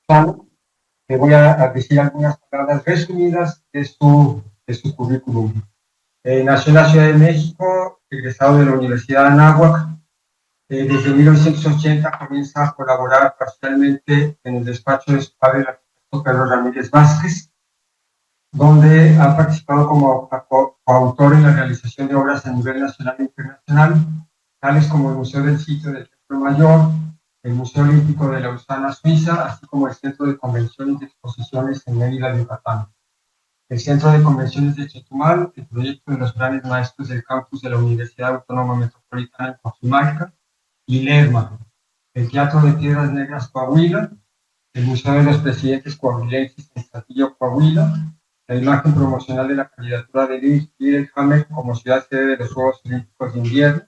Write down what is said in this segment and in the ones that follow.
Le voy a decir algunas palabras resumidas de su currículum. Nació en la Ciudad de México, egresado de la Universidad de Anáhuac. Desde 1980 comienza a colaborar parcialmente en el despacho de su padre, el arquitecto Pedro Ramírez Vázquez, donde ha participado como coautor en la realización de obras a nivel nacional e internacional, tales como el Museo del Sitio del Templo Mayor, el Museo Olímpico de Lausana, Suiza, así como el Centro de Convenciones y Exposiciones en Mérida, Yucatán, el Centro de Convenciones de Chetumal, el proyecto de los planes maestros del campus de la Universidad Autónoma Metropolitana de Coajimalca, y Lerma, el Teatro de Piedras Negras Coahuila, el Museo de los Presidentes Coahuilenses en Saltillo, Coahuila, la imagen promocional de la candidatura de Lillehammer como ciudad sede de los Juegos Olímpicos de Invierno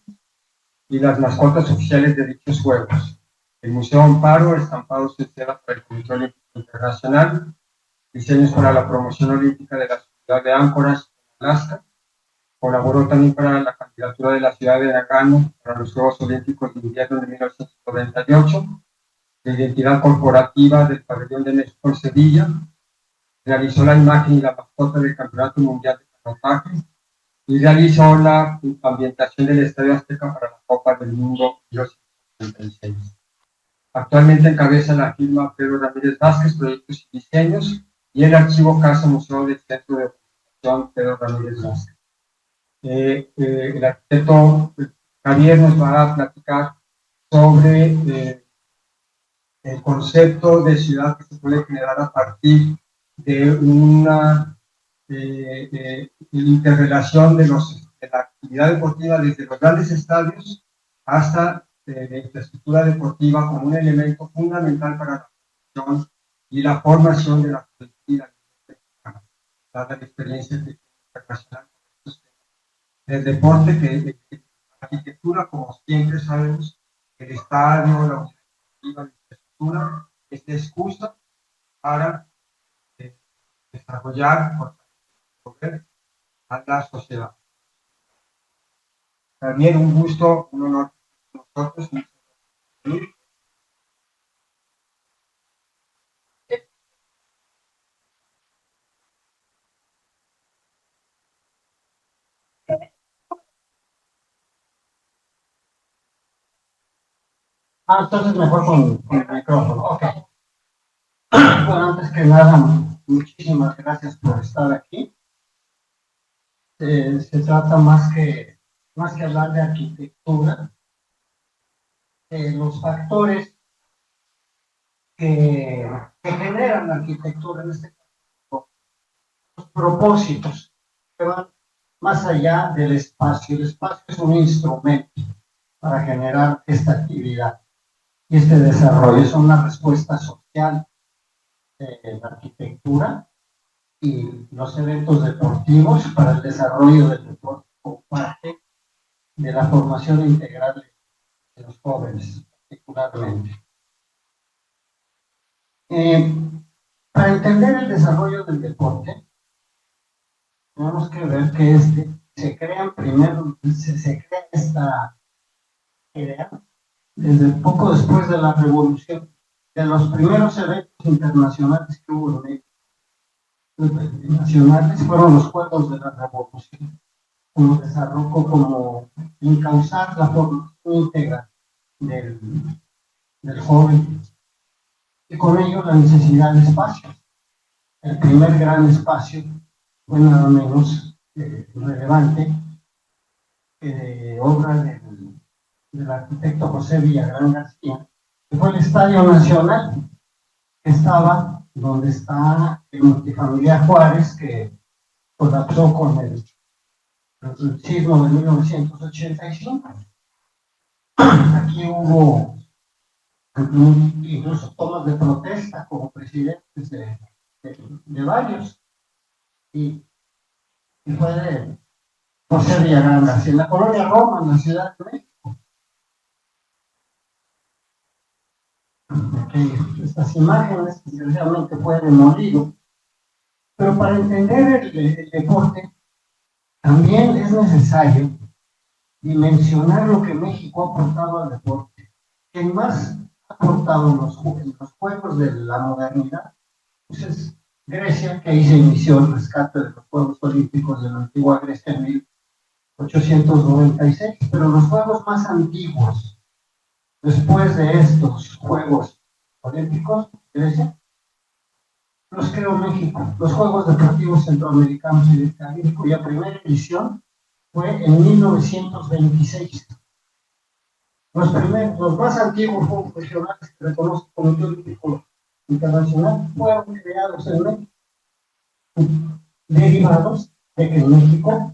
y las mascotas oficiales de dichos Juegos, el Museo Amparo, estampados en seda para el Comité Olímpico Internacional, diseños para la promoción olímpica de la ciudad de Anchorage, Alaska. Colaboró también para la candidatura de la ciudad de Nagano para los Juegos Olímpicos de Invierno de 1998, la identidad corporativa del Pabellón de México en Sevilla, realizó la imagen y la mascota del Campeonato Mundial de Canotaje y realizó la ambientación del Estadio Azteca para la Copa del Mundo 1986. Actualmente encabeza la firma Pedro Ramírez Vázquez, Proyectos y Diseños, y el archivo Casa Museo del Centro de Documentación Pedro Ramírez Vázquez. El arquitecto Javier nos va a platicar sobre el concepto de ciudad que se puede generar a partir de una interrelación de la actividad deportiva desde los grandes estadios hasta la infraestructura deportiva como un elemento fundamental para la formación y la formación de la colectividad, dada la experiencia internacional. El deporte, que la arquitectura, como siempre sabemos, el estadio, la infraestructura, es la excusa para desarrollar a la sociedad. También un gusto, un honor para nosotros. Entonces mejor con el micrófono. Ok. Bueno, antes que nada, muchísimas gracias por estar aquí. Se trata más que hablar de arquitectura, los factores que generan la arquitectura, en este caso, los propósitos que van más allá del espacio. El espacio es un instrumento para generar esta actividad y este desarrollo. Es una respuesta social de la arquitectura y los eventos deportivos para el desarrollo del deporte como parte de la formación integral de los jóvenes, particularmente. Para entender el desarrollo del deporte, tenemos que ver que se crea esta idea desde poco después de la revolución, de los primeros eventos internacionales que hubo en México. Nacionales fueron los Juegos de la Revolución, como desarrollo, como encauzar la formación íntegra del joven, y con ello la necesidad de espacios. El primer gran espacio fue nada menos relevante, obra del arquitecto José Villagrán García, que fue el Estadio Nacional, que estaba donde está el multifamiliar Juárez, que colapsó con el sismo de 1985. Aquí hubo incluso tomas de protesta como presidentes de varios, y fue de José Villagrán García, en la colonia Roma, en la Ciudad de México. Aquí, estas imágenes, desgraciadamente fue demolido, pero para entender el deporte también es necesario dimensionar lo que México ha aportado al deporte. Quien más aportado los juegos de la modernidad. Entonces, Grecia, que ahí se inició el rescate de los Juegos Olímpicos de la antigua Grecia en 1896, pero los juegos más antiguos, después de estos Juegos Olímpicos, Grecia, los creó México, los Juegos Deportivos Centroamericanos y del Caribe, cuya primera edición fue en 1926. Los más antiguos Juegos Regionales que reconoce el Comité Olímpico Internacional fueron creados en México, derivados de que en México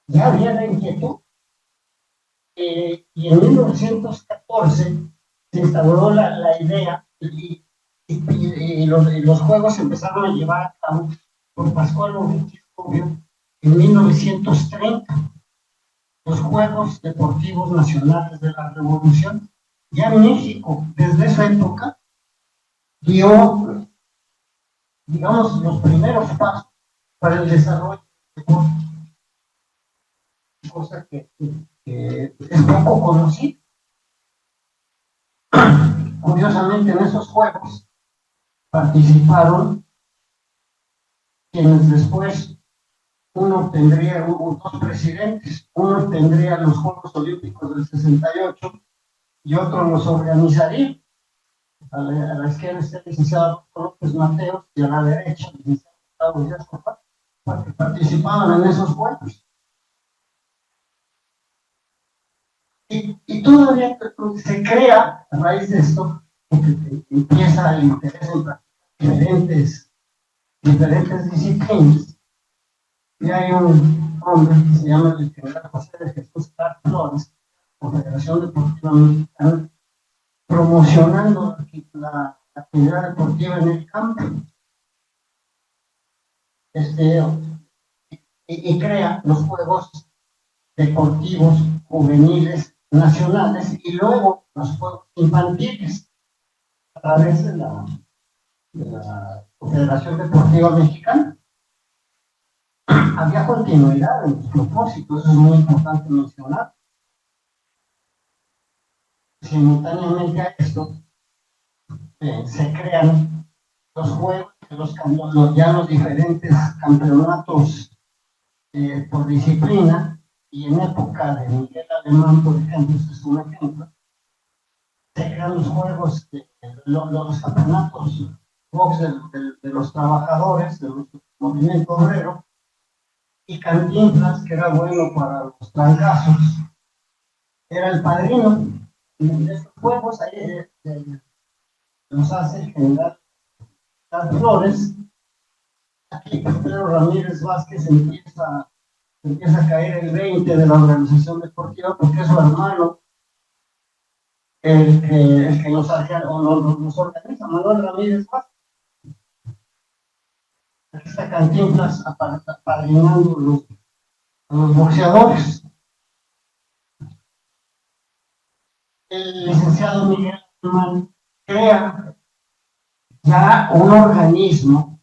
ya había la inquietud, y en 1914 se instauró la idea y los juegos se empezaron a llevar a cabo por Pascual Rubio en 1930. Los Juegos Deportivos Nacionales de la Revolución. Ya México, desde esa época, dio, digamos, los primeros pasos para el desarrollo del deporte, cosa que es poco conocida. Curiosamente, en esos juegos participaron quienes después uno tendría dos presidentes, uno tendría los Juegos Olímpicos del 68 y otro los organizaría. A la izquierda está el licenciado López Mateos y a la derecha el licenciado Gustavo Díaz Copa, porque participaban en esos juegos. Y todavía se crea, a raíz de esto, que empieza el interés en diferentes disciplinas. Y hay un hombre que se llama el general José de Jesús Flores, Confederación Deportiva Mexicana, promocionando la actividad deportiva en el campo. Y crea los Juegos Deportivos Juveniles Nacionales y luego los Juegos Infantiles a través de la Confederación Deportiva Mexicana. Había continuidad en los propósitos, eso es muy importante mencionar. Simultáneamente a esto, se crean los juegos, los diferentes campeonatos por disciplina, y en época de Miguel Alemán, por ejemplo, este es un ejemplo, se crean los juegos, los campeonatos box de los trabajadores, del movimiento obrero, y Cantinflas, que era bueno para los trancazos, era el padrino de estos juegos. Ahí los hace el general Flores. Aquí Pedro Ramírez Vázquez empieza a caer el 20 de la organización deportiva, porque es su hermano el que nos organiza, Manuel Ramírez Vázquez. Aquí está Cantinflas apadrinando a los boxeadores. El licenciado Miguel Alemán crea ya un organismo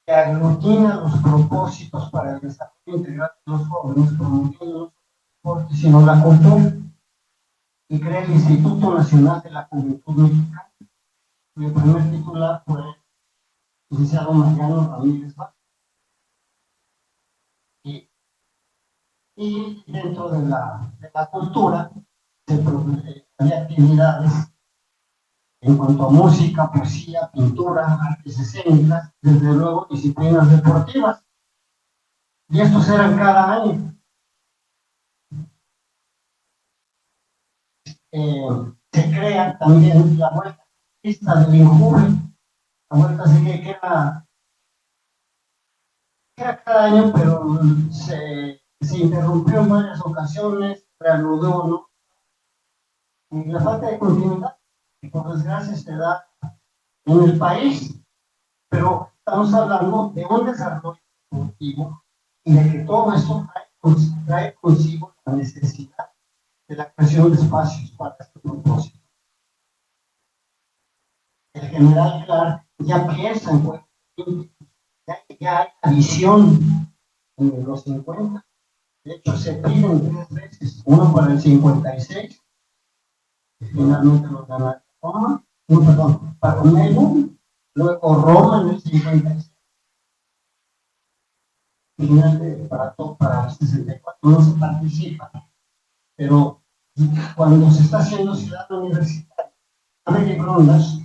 que aglutina los propósitos para el desarrollo integral de los jóvenes, promoviendo no solo el deporte, sino la cultura, y crea el Instituto Nacional de la Juventud Mexicana, cuyo primer titular fue el licenciado Mariano Ramírez Vázquez. Y dentro de la cultura hay actividades en cuanto a música, poesía, pintura, artes escénicas, desde luego disciplinas deportivas. Y estos eran cada año. Se crea también la Vuelta Ciclista del Injuve. La Vuelta Ciclista que era cada año, pero se interrumpió en varias ocasiones, reanudó, ¿no? Y la falta de continuidad, que por desgracia se da en el país, pero estamos hablando de un desarrollo deportivo y de que todo esto trae consigo la necesidad de la creación de espacios para este propósito. El general Clark ya piensa en Juegos Olímpicos, ya hay la visión en los 50. De hecho, se piden 3 veces, uno para el 56 finalmente lo gana Roma, no, perdón, Pagonello, luego Roma en el 56, finalmente para el 64 no se participa, pero cuando se está haciendo ciudad universitaria, Américo Rondas,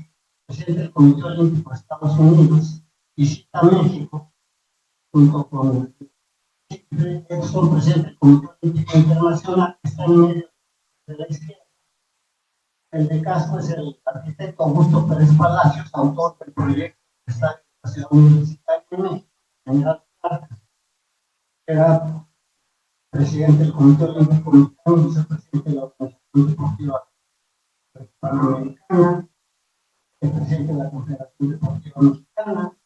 presidente del Comité Olímpico de Estados Unidos, visita México junto con Edson, presidente del Comité Olímpico Internacional, que está en medio de la izquierda. El de Castro es el arquitecto Augusto Pérez Palacios, autor del proyecto de la Ciudad Universitaria de México, general Caracas, que era presidente del Comité Olímpico Mexicano, vicepresidente de la Organización Deportiva Panamericana, el presidente de la Confederación Deportiva Mexicana,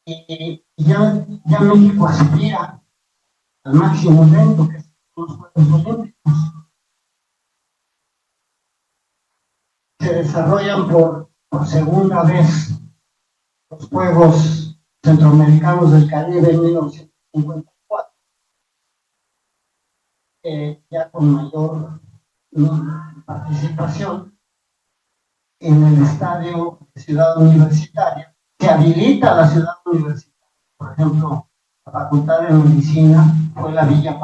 y ya México aspira al máximo evento que es los Juegos Olímpicos. Se desarrollan por segunda vez los Juegos Centroamericanos del Caribe en 1954, ya con mayor participación en el estadio de Ciudad Universitaria. Se habilita la Ciudad Universitaria, por ejemplo, la Facultad de Medicina fue la Villa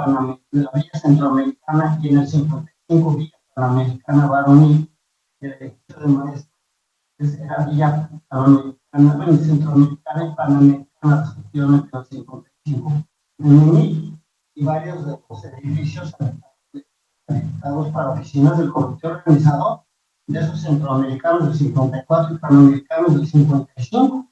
Centroamericana, y en el 55 Villa Panamericana Varonil, el edificio de maestros era Villa Panamericana, Centroamericana y Panamericana, respectivamente, en el 55, y varios de los edificios habilitados para oficinas del comité organizador de esos centroamericanos del 54 y panamericanos del 55.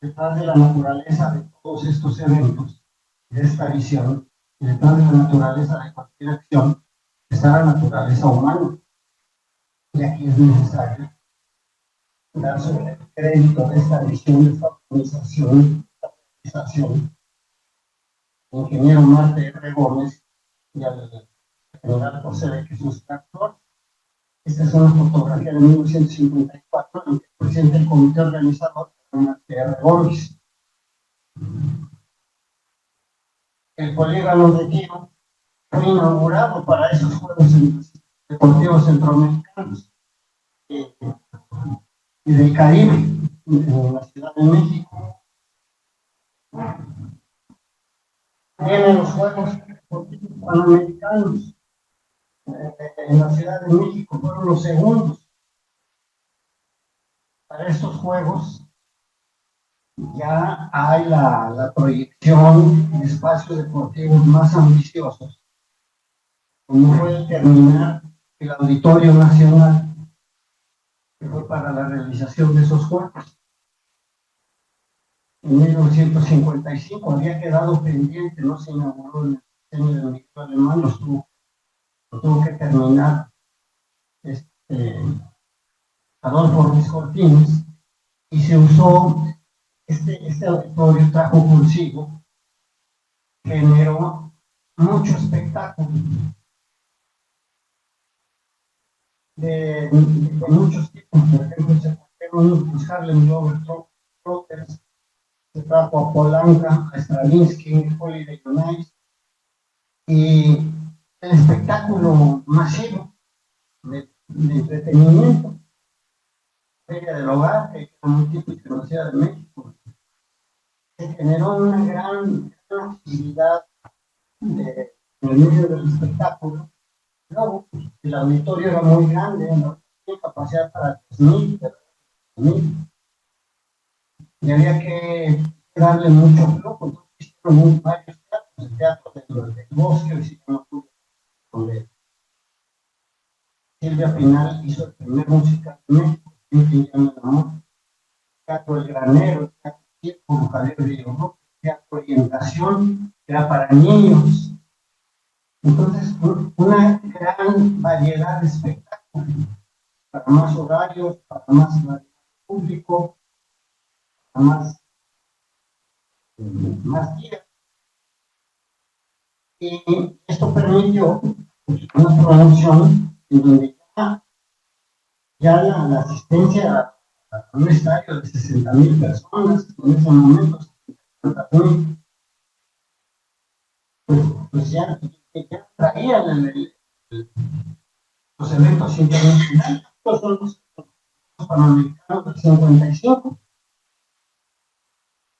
Detrás de la naturaleza de todos estos eventos, de esta visión, y detrás de la naturaleza de cualquier acción, está la naturaleza humana. Y aquí es necesario dar sobre el crédito de esta visión, de esta organización, ingeniero Marte R. Gómez y al general José de Jesús Tractor. Esta es una fotografía de 1954 en que el presidente del comité organizador era Marte R. Gómez. El polígono de tiro fue inaugurado para esos Juegos Deportivos Centroamericanos y del Caribe en la Ciudad de México. Vienen los Juegos Deportivos Panamericanos en la Ciudad de México, fueron los segundos. Para estos Juegos ya hay la proyección de espacios deportivos más ambiciosos, como fue determinar el Auditorio Nacional, que fue para la realización de esos Juegos. En 1955 había quedado pendiente, no se inauguró el diseño del ministro alemán, lo tuvo que terminar Adolfo Ruiz Cortines, y se usó este auditorio, trajo consigo, generó mucho espectáculo de muchos tipos. Por ejemplo, se trajeron los Harlem Globetrotters, se trajo a Polanca, a Stravinsky, Holiday on Ice, y el espectáculo masivo de entretenimiento, Feria del Hogar, que era muy típica en la Ciudad de México, se generó una gran actividad en el medio del espectáculo. Luego, el auditorio era muy grande, no tenía capacidad para 3,000, y había que darle mucho flujo. Entonces hicieron varios teatros, el Teatro del Bosque, donde Silvia Pinal hizo el primer musical de México, el Teatro El Granero, el Teatro Circo, Javier Villoro, el Teatro Orientación, que era para niños. Entonces, una gran variedad de espectáculos, para más horarios, para más público, para más días. Y esto permitió una promoción en donde ya la asistencia a un estadio de 60,000 personas, en ese momento 70,000, pues ya traían el los eventos internacionales. Estos son los Panamericanos del 55.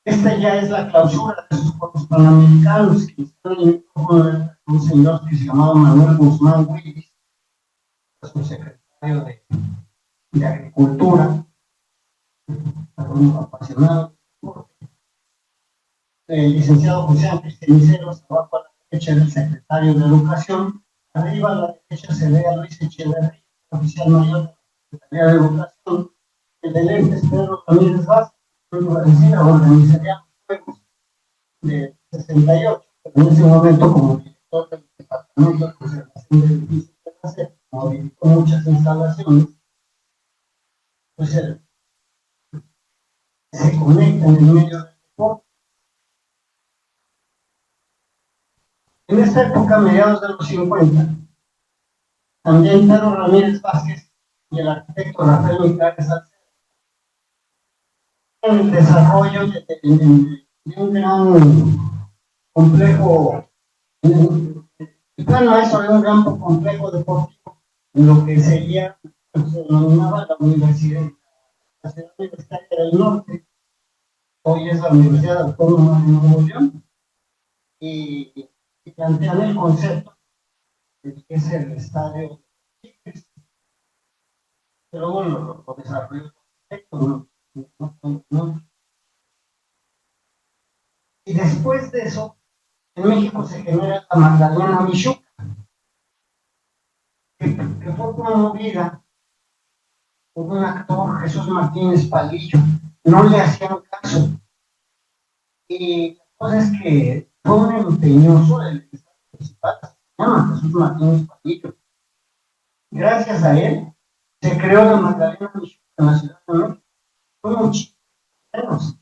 Esta ya es la clausura de esos Juegos Panamericanos, que están en un señor que se llamaba Manuel Guzmán Willis, su secretario de Agricultura, un apasionado. El licenciado José Ángel Ceniceros, abajo a la derecha del secretario de Educación, arriba a la derecha se ve a Luis Echeverría, oficial mayor de la Secretaría de Educación, el de lentes Pedro Ramírez Vázquez, organizaría los Juegos de 68, pero en ese momento como director del Departamento de Conservación de Edificios de la SEP, como visitó muchas instalaciones, pues se conecta en el medio del deporte. En esta época, mediados de los 50, también Pedro Ramírez Vázquez y el arquitecto Rafael Mijares Salcedo, en el desarrollo de un gran complejo, el plan maestro de un gran complejo deportivo, en lo que sería, se denominaba la Universidad Universitaria del Norte, hoy es la Universidad Autónoma de Nuevo León, y plantean el concepto de que es el estadio de Tigres, pero bueno, lo desarrolló el arquitecto, ¿no? Y después de eso, en México se genera la Magdalena Michuca, que fue promovida por un actor, Jesús Martínez Palillo. No le hacían caso. Y la cosa es que fue un empeñoso del estado principal, se llama Jesús Martínez Palillo. Gracias a él se creó la Magdalena Michuca en la Ciudad de México. Fue muchísimos.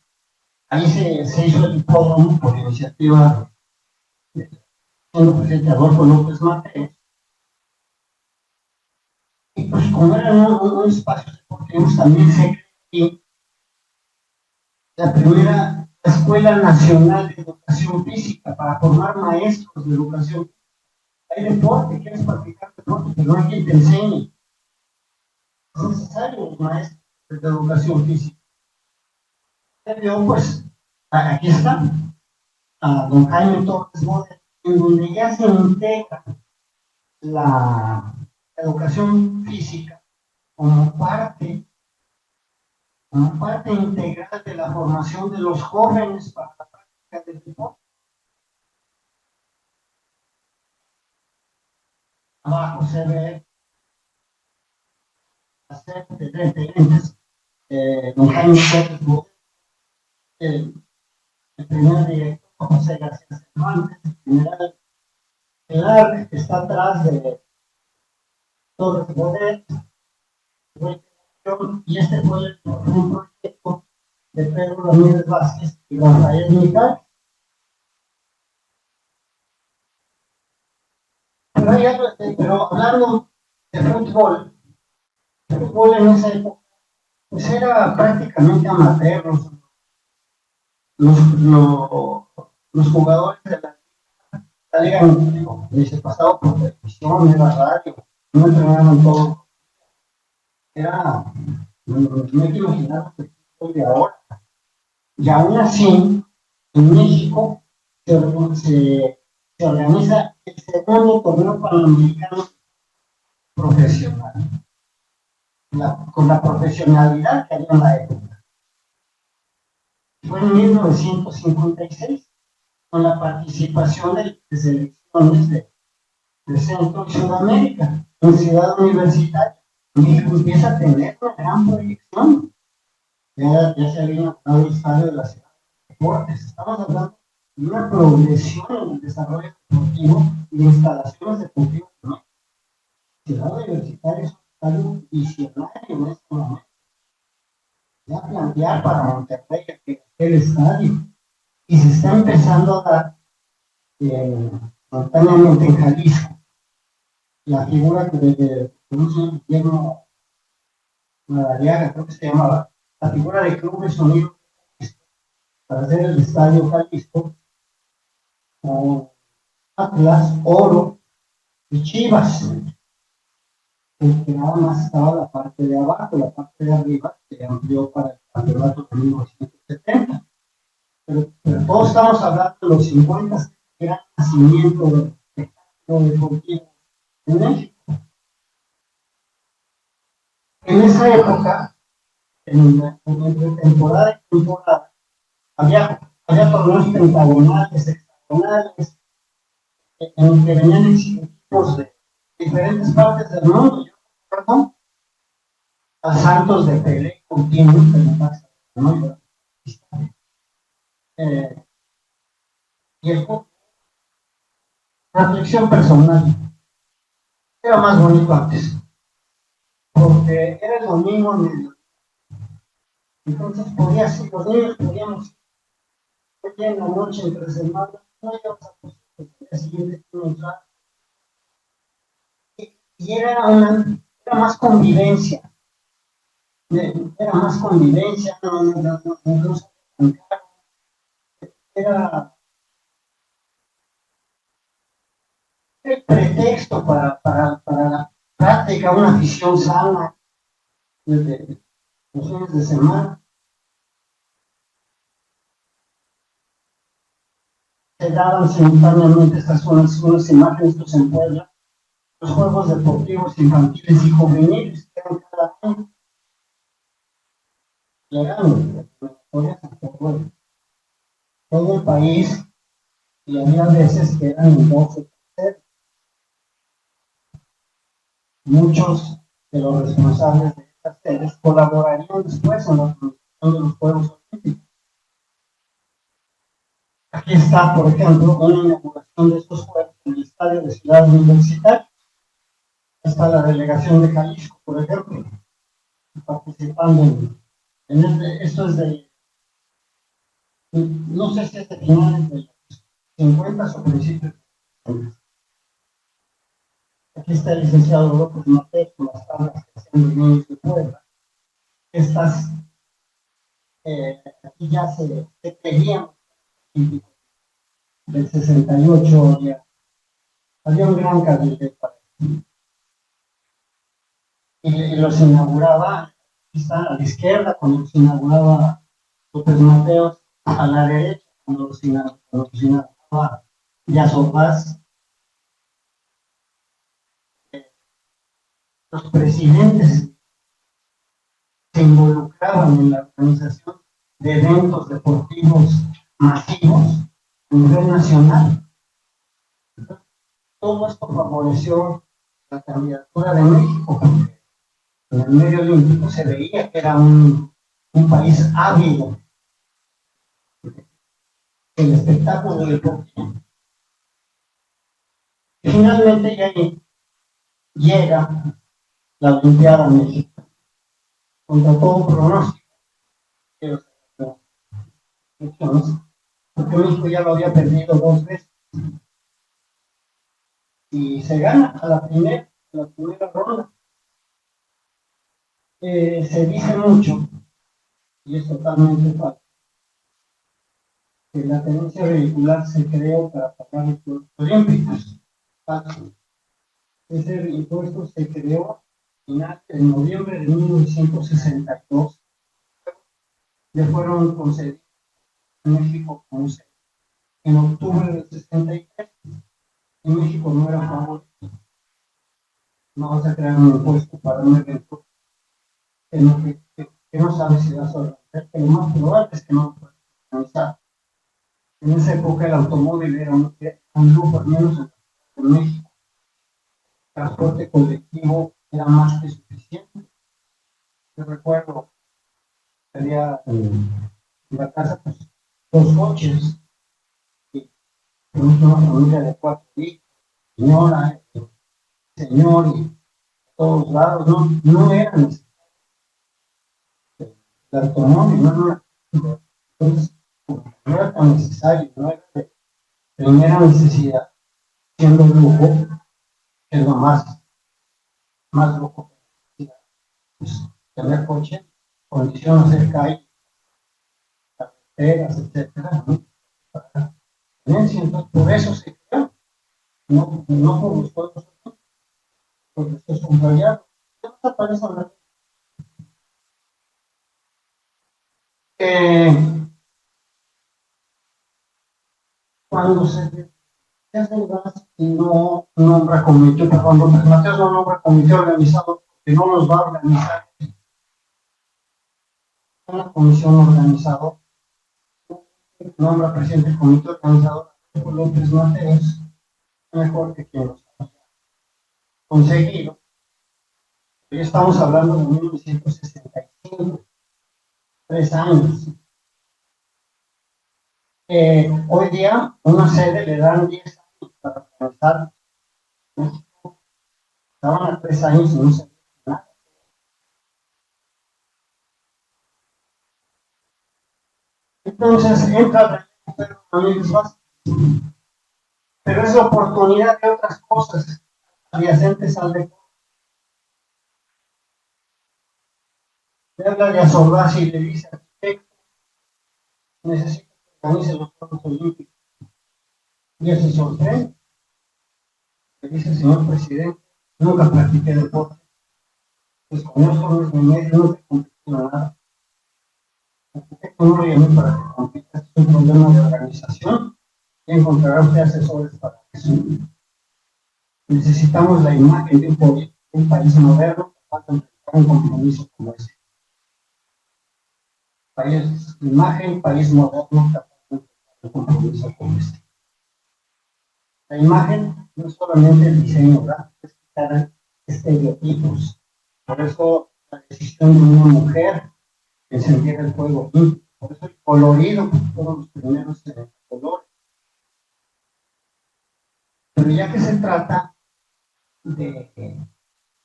Ahí se hizo el hipódromo por iniciativa del presidente Adolfo López Mateos. Y pues como eran unos espacios deportivos, también se creó la primera Escuela Nacional de Educación Física para formar maestros de educación física. Hay deporte, quieres practicar deporte, pero no hay quien te enseñe. Es necesario los maestros de educación física. Yo, pues, aquí está, a don Jaime Torres Boder, en donde ya se integra la educación física como parte integral de la formación de los jóvenes para la práctica del deporte. Abajo se ve las diferentes don Jaime Torres Boder, el primer director José García Cervantes, el general Pilar, que está atrás de Torres Boder, y este fue un proyecto de Pedro Ramírez Vázquez y Rafael Mijares. Pero hablando de fútbol en esa época, pues era prácticamente amateur. Los jugadores de la liga se pasaba por televisión, era radio, no entrenaban todo. Era, no hay que imaginar el fútbol de ahora. Y aún así, en México se organiza el segundo torneo panamericano profesional, con la profesionalidad que había en la época. Fue en 1956, con la participación de selecciones de Centro y Sudamérica, en Ciudad Universitaria. México empieza a tener una gran proyección. Ya se había inaugurado el estadio de la Ciudad de Deportes. Estamos hablando de una progresión en el desarrollo deportivo y de instalaciones deportivas. ¿No? Ciudad Universitaria es un estadio visionario en este momento. Ya plantear para Monterrey el estadio. Y se está empezando a dar simultáneamente en Jalisco la figura de un Guillermo Madariaga, creo que se llamaba, la figura de Club de Sonido para hacer el estadio Jalisco con Atlas, Oro, y Chivas, que nada más estaba la parte de abajo, la parte de arriba se amplió para el campeonato de 1970. Pero todos estamos hablando de los 50, que era el nacimiento del espectáculo deportivo en México. En esa época, entre temporada y temporada, había torneos pentagonales, hexagonales, en que venían equipos de diferentes partes del mundo. Yo recuerdo a Santos de Pelé, Coutinho, que me pasa, ¿no? Y el reflexión personal, era más bonito antes, porque era el domingo en medio. Entonces los niños podíamos ir en la noche entre semana, no íbamos a el día siguiente y era más convivencia, no, era el pretexto para la práctica, una afición sana desde los fines de semana. Se daban simultáneamente estas unas imágenes que se encuentran los juegos deportivos infantiles y juveniles que eran cada año. Llegaron todo el país y había veces que eran en 12 terceros. Muchos de los responsables de estas sedes colaborarían después en la organización de los Juegos Olímpicos. Aquí está, por ejemplo, una inauguración de estos juegos en el estadio de Ciudad Universitaria. Está la delegación de Jalisco, por ejemplo, participando esto es de, no sé si es de finales de los 50 o principios de los 50. Aquí está el licenciado López Mateos con las tablas que hacen los niños de Puebla. Estas, aquí ya se querían del 68, había un gran cabildo para eso. Y los inauguraba, aquí está a la izquierda, cuando los inauguraba López Mateos, a la derecha, cuando los inauguraba Díaz Ordaz. Los presidentes se involucraban en la organización de eventos deportivos masivos a nivel nacional. Todo esto favoreció la candidatura de México, porque en el medio olímpico se veía que era un país ávido el espectáculo deportivo. Y finalmente ya llega la Olimpiada a México, contra todo pronóstico, porque México ya lo había perdido 2 veces. Y se gana a la primera ronda. Se dice mucho, y es totalmente falso, que la tenencia vehicular se creó para pagar los Juegos Olímpicos. Falso. Ese impuesto se creó en noviembre de 1962. Le fueron concedidos en México en octubre del 63. En México no era favorito. No vas a crear un impuesto para un evento que no sabes si vas a organizar, que lo más probable es que no lo puedas organizar. En esa época el automóvil era un lujo, al menos en México. El transporte colectivo era más que suficiente. Yo recuerdo, tenía en la casa pues, 2 coches, y una familia de 4 hijos, señora, señor, y todos lados, no eran el automóvil, entonces, no era tan necesario, no era de primera necesidad, siendo lujo, es lo más lujo que necesidad. Pues, tener coche, condiciones de calle, carreteras, etcétera, ¿no? Entonces, por eso se creó, no por los Juegos Olímpicos. porque esto es un variable. ¿Qué nos aparece ahora? Cuando se hace gas y no nombra comité, cuando Mateos no nombra comité organizado, porque no los va a organizar una comisión organizadora, nombra presidente del comité organizador López Mateos, mejor que quien los haya conseguido. Hoy estamos hablando de 1965, 3 años. Hoy día, una sede le dan 10 años para comenzar. Estaban a 3 años y no se ve nada. Entonces entra Pedro Ramírez Vázquez, pero es la oportunidad de otras cosas adyacentes al deporte. Le habla de Azordaz y le dice: arquitecto, necesito que organice los Juegos Olímpicos. Y él se sorprende. Le dice: señor presidente, nunca practiqué deporte, pues conozco los medio, nunca competí en nada. Arquitecto, no lo llamé para que compitas, es un problema de organización y encontrará usted asesores para eso. Necesitamos la imagen de un país moderno capaz de enfrentar un compromiso como ese. País moderno capaz de enfrentar un compromiso como este. La imagen no es solamente el diseño gráfico, es quitar estereotipos. Por eso la decisión de una mujer encender el fuego, por eso el colorido, todos los primeros colores. Pero ya que se trata de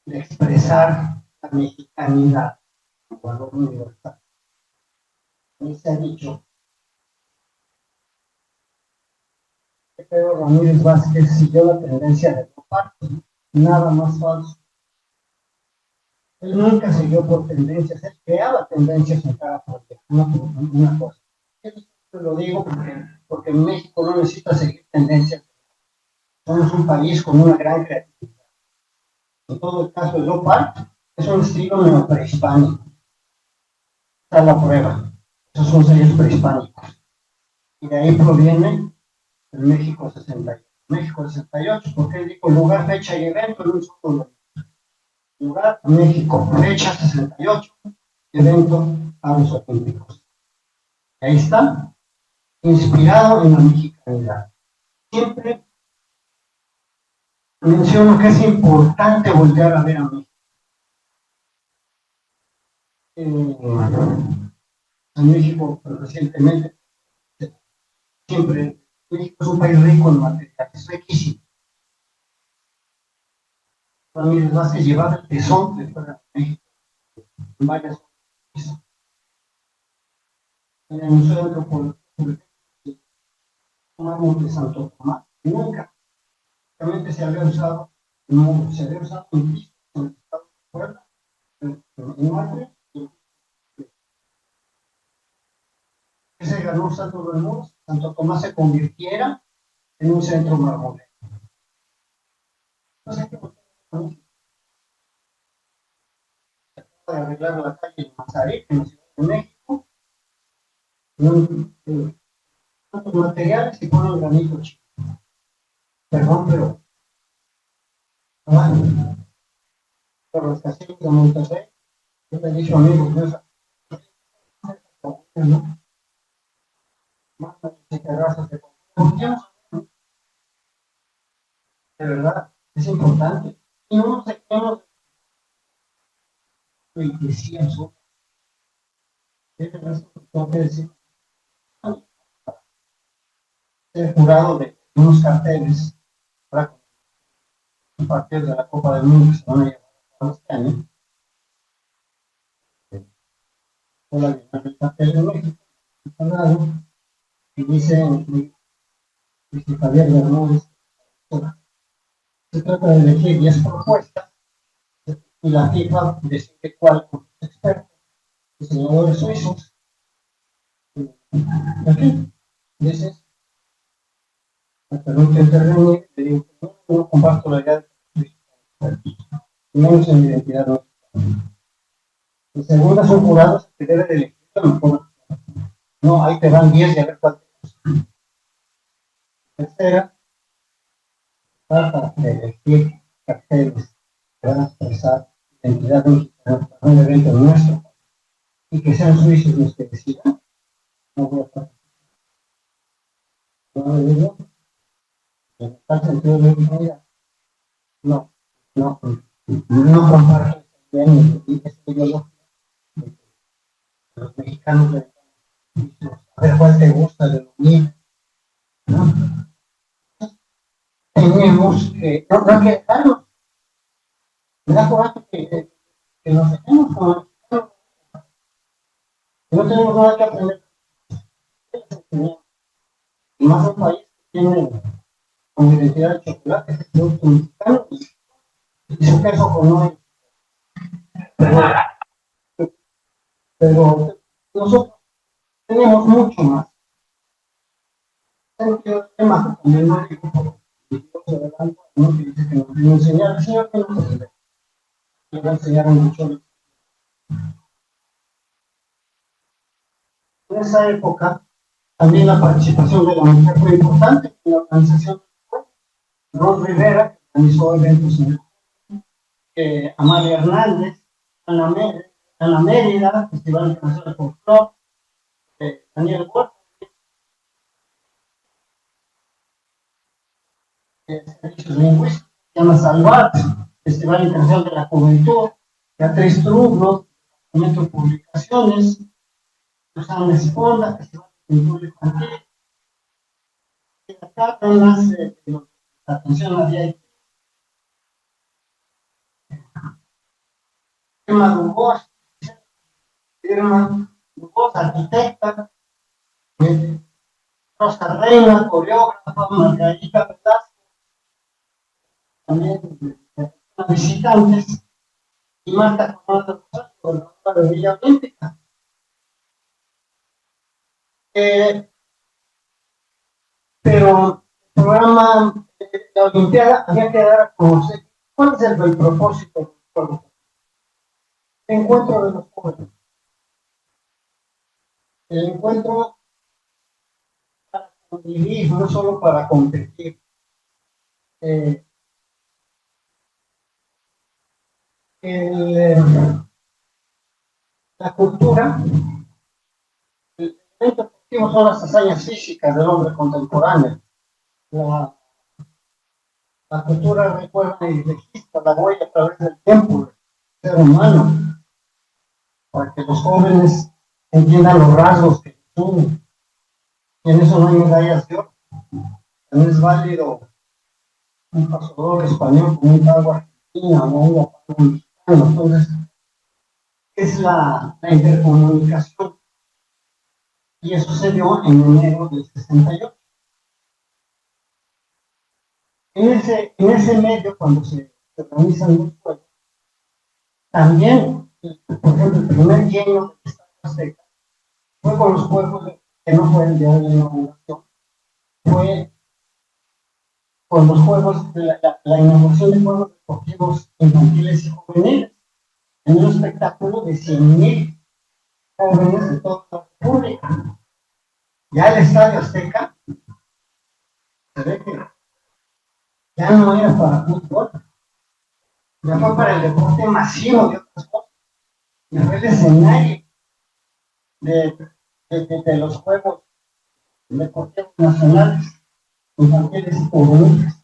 expresar la mexicanidad, el valor universal, ahí se ha dicho que Pedro Ramírez Vázquez siguió la tendencia de Leopardo, nada más falso. Él nunca siguió por tendencias, él creaba tendencias en cada proyecto, una cosa. Eso lo digo porque México no necesita seguir tendencias. Somos un país con una gran creatividad. En todo el caso de Leopard, es un estilo neoprehispánico. Está la prueba. Esos son sellos prehispánicos. Y de ahí proviene el México 68. México 68, porque digo lugar, fecha y evento en un solo lugar. Lugar, México, fecha 68, evento, Juegos Olímpicos. Ahí está, inspirado en la mexicanidad. Siempre menciono que es importante voltear a ver a México. En México, recientemente, siempre, México es un país rico en materiales, riquísimo. Ramírez Vázquez llevaba el tesón de fuera de México en varias cosas. En el Museo Antropológico de Santo Tomás, nunca realmente se había usado, no se había usado en el estado de Puebla, en Marte, que se ganó Santo Domingo, Santo Tomás se convirtiera en un centro marmolero. Entonces, se acaba de arreglar la calle de Mazarik, en la Ciudad de México, los materiales y ponen granito chico. Perdón, pero por los castillos de Monterrey, yo le he dicho a amigos, ¿no? Más de terrazas de verdad, es importante. Y no nos quedamos en que sí, eso. Tengo que decir, el jurado de unos carteles para partir de la Copa del Mundo que se van a llevar a cabo este año. El cartel de México, y dice Javier Bermúdez, se trata de elegir 10 propuestas y la FIFA decide cuál con los expertos, diseñadores suizos. Aquí dices, me permite intervenir, le digo, no comparto la idea de menos en identidad mexicana. En segunda son jurados que deben de elegir lo mejor. No, ahí te dan 10 y a ver cuál te gusta. Tercera, trata de elegir carteles que van a expresar identidad mexicana para un evento nuestro y que sean suizos los que decidan. No voy a participar. No le digo, en tal sentido de mira, no, no, no comparto esta ideología de que los mexicanos de a ver cuál te gusta de lo mío, ¿no? Tenemos que, no, no hay que dejarnos, me da coraje que nos dejemos como mexicanos, que no tenemos nada que aprender, y más un país que tiene como identidad de chocolate, que es producto mexicano, y su queso con no, pero, pero nosotros tenemos mucho más. Tengo que el tema también no digo por ¿no? Que dice que nos viene a enseñar, el Señor que nos debe. Le va a enseñar mucho. En esa época, también la participación de la mujer fue importante en la organización. Ros Rivera, que organizó eventos en Amalia Hernández, Ana Mérida, Festival Internacional de Folclore, Daniel Huerta, Servicios Lingüísticos, Ana Salvat, Festival Internacional de la Juventud, Beatriz Trublo, Departamento de Publicaciones, Susana Esponda, Festival de Cultura Infantil, y acá además la atención a VIP, Irma Dubos, arquitecta, Rosa Reina, coreógrafa, Margarita Velasco, también visitantes, y Marta Coronado, gobernadora de Villa Olímpica. Pero el programa de la Olimpiada había que dar a conocer cuál es el propósito del juego. El encuentro de los jóvenes. El encuentro para convivir, no solo para competir. La cultura, el elemento deportivo son las hazañas físicas del hombre contemporáneo. La, la cultura recuerda y registra la huella a través del tiempo del ser humano, para que los jóvenes entiendan los rasgos que son. Y en eso no hay medallas de oro. También es válido un pasador español con un pago argentino o un pago mexicano. Entonces, es la intercomunicación. Y eso se dio en enero del 68. En ese medio, cuando se organizan los juegos, también, por ejemplo, el primer lleno del Estadio Azteca fue con los juegos que no fue el día de la inauguración, fue con los juegos, la inauguración de juegos deportivos infantiles y juveniles, en un espectáculo de 100,000 jóvenes de toda la República. Ya el Estadio Azteca se ve que ya no era para fútbol, ya fue para el deporte masivo de otras cosas, ya fue el escenario de los Juegos Deportivos Nacionales, infantiles y juveniles.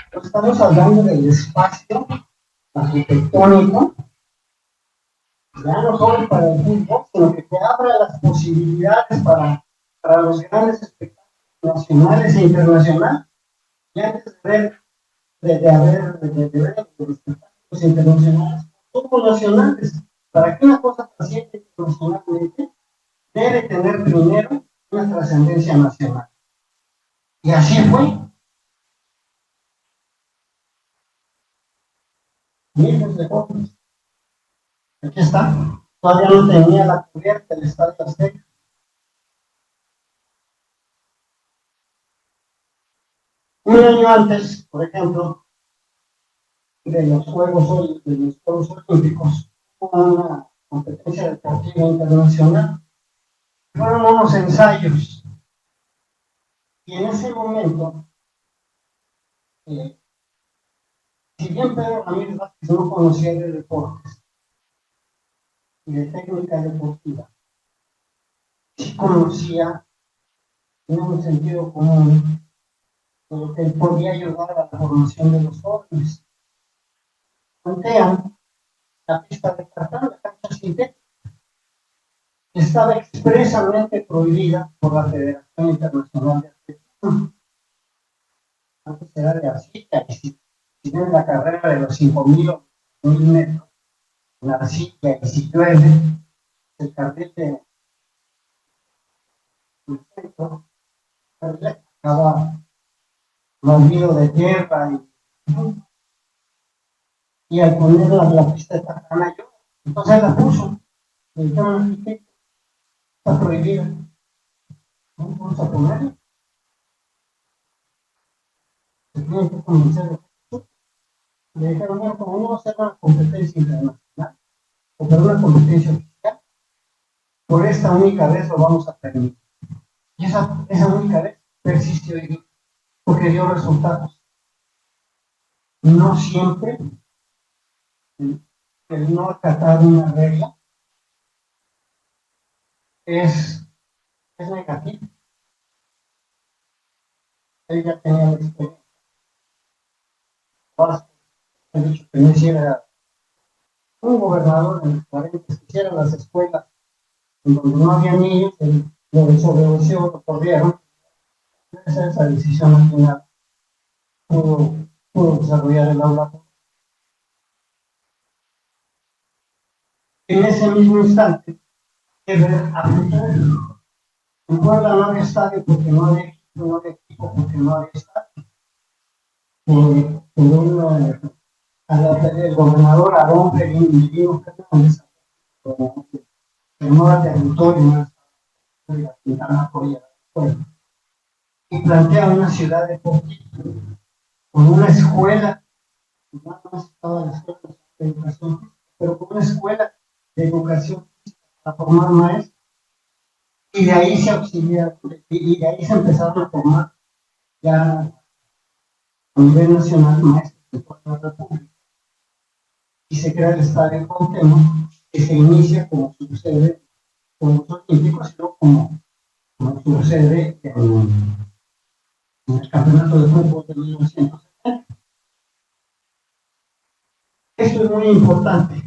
Entonces, estamos hablando del espacio arquitectónico, ya no solo para el fútbol, sino que te abra las posibilidades para los grandes espectáculos nacionales e internacionales. Y antes de ver los espectáculos internacionales, somos nacionales. Para que una cosa trascienda internacionalmente, debe tener primero una trascendencia nacional. Y así fue. Miles de jóvenes. Aquí está. Todavía no tenía la cubierta del Estadio Azteca. Un año antes, por ejemplo, de los Juegos Olímpicos, una competencia deportiva internacional. Fueron unos ensayos y en ese momento, si bien Pedro Ramírez Vázquez no conocía de deportes y de técnica deportiva, sí conocía, en un sentido común, de lo que él podía ayudar a la formación de los jóvenes. Plantean la pista de tartán, la cancha sintética, estaba expresamente prohibida por la Federación Internacional de Atletismo. Antes era de arcilla, y si tienen la carrera de los 5.000 o 1.000 metros, la arcilla, y si llueve, el carrete del centro, estaba movido de tierra y al poner la pista de tartana yo, entonces la puso, le dijeron al arquitecto, está prohibida, no vamos a ponerla, se tienen que convencer de eso. Le dijeron, bueno, como no va a ser una competencia internacional, o para una competencia oficial, por esta única vez lo vamos a permitir. Y esa única vez persistió porque dio resultados. No siempre el no acatar una regla es negativo. Él ya tenía la experiencia. Ahora, he dicho que no hiciera un gobernador en los 40 que hiciera las escuelas en donde no había niños, lo desobedeció, lo corrieron. Esa decisión al final pudo desarrollar el aula. En ese mismo instante, Ever aplicó. En Puebla no había estadio porque no había equipo, porque no había estadio. El gobernador Aarón Merino Fernández firmó el territorio y plantea una ciudad deportiva con una escuela, no estaba la escuela de educación, pero con una escuela de educación para formar maestros, y de ahí se auxilia, y de ahí se empezaron a formar ya a nivel nacional maestros de toda la República. Y se crea el estadio Cuauhtémoc, que se inicia como sucede con los Olímpicos, sino como sucede en el campeonato de fútbol de 1970. Esto es muy importante.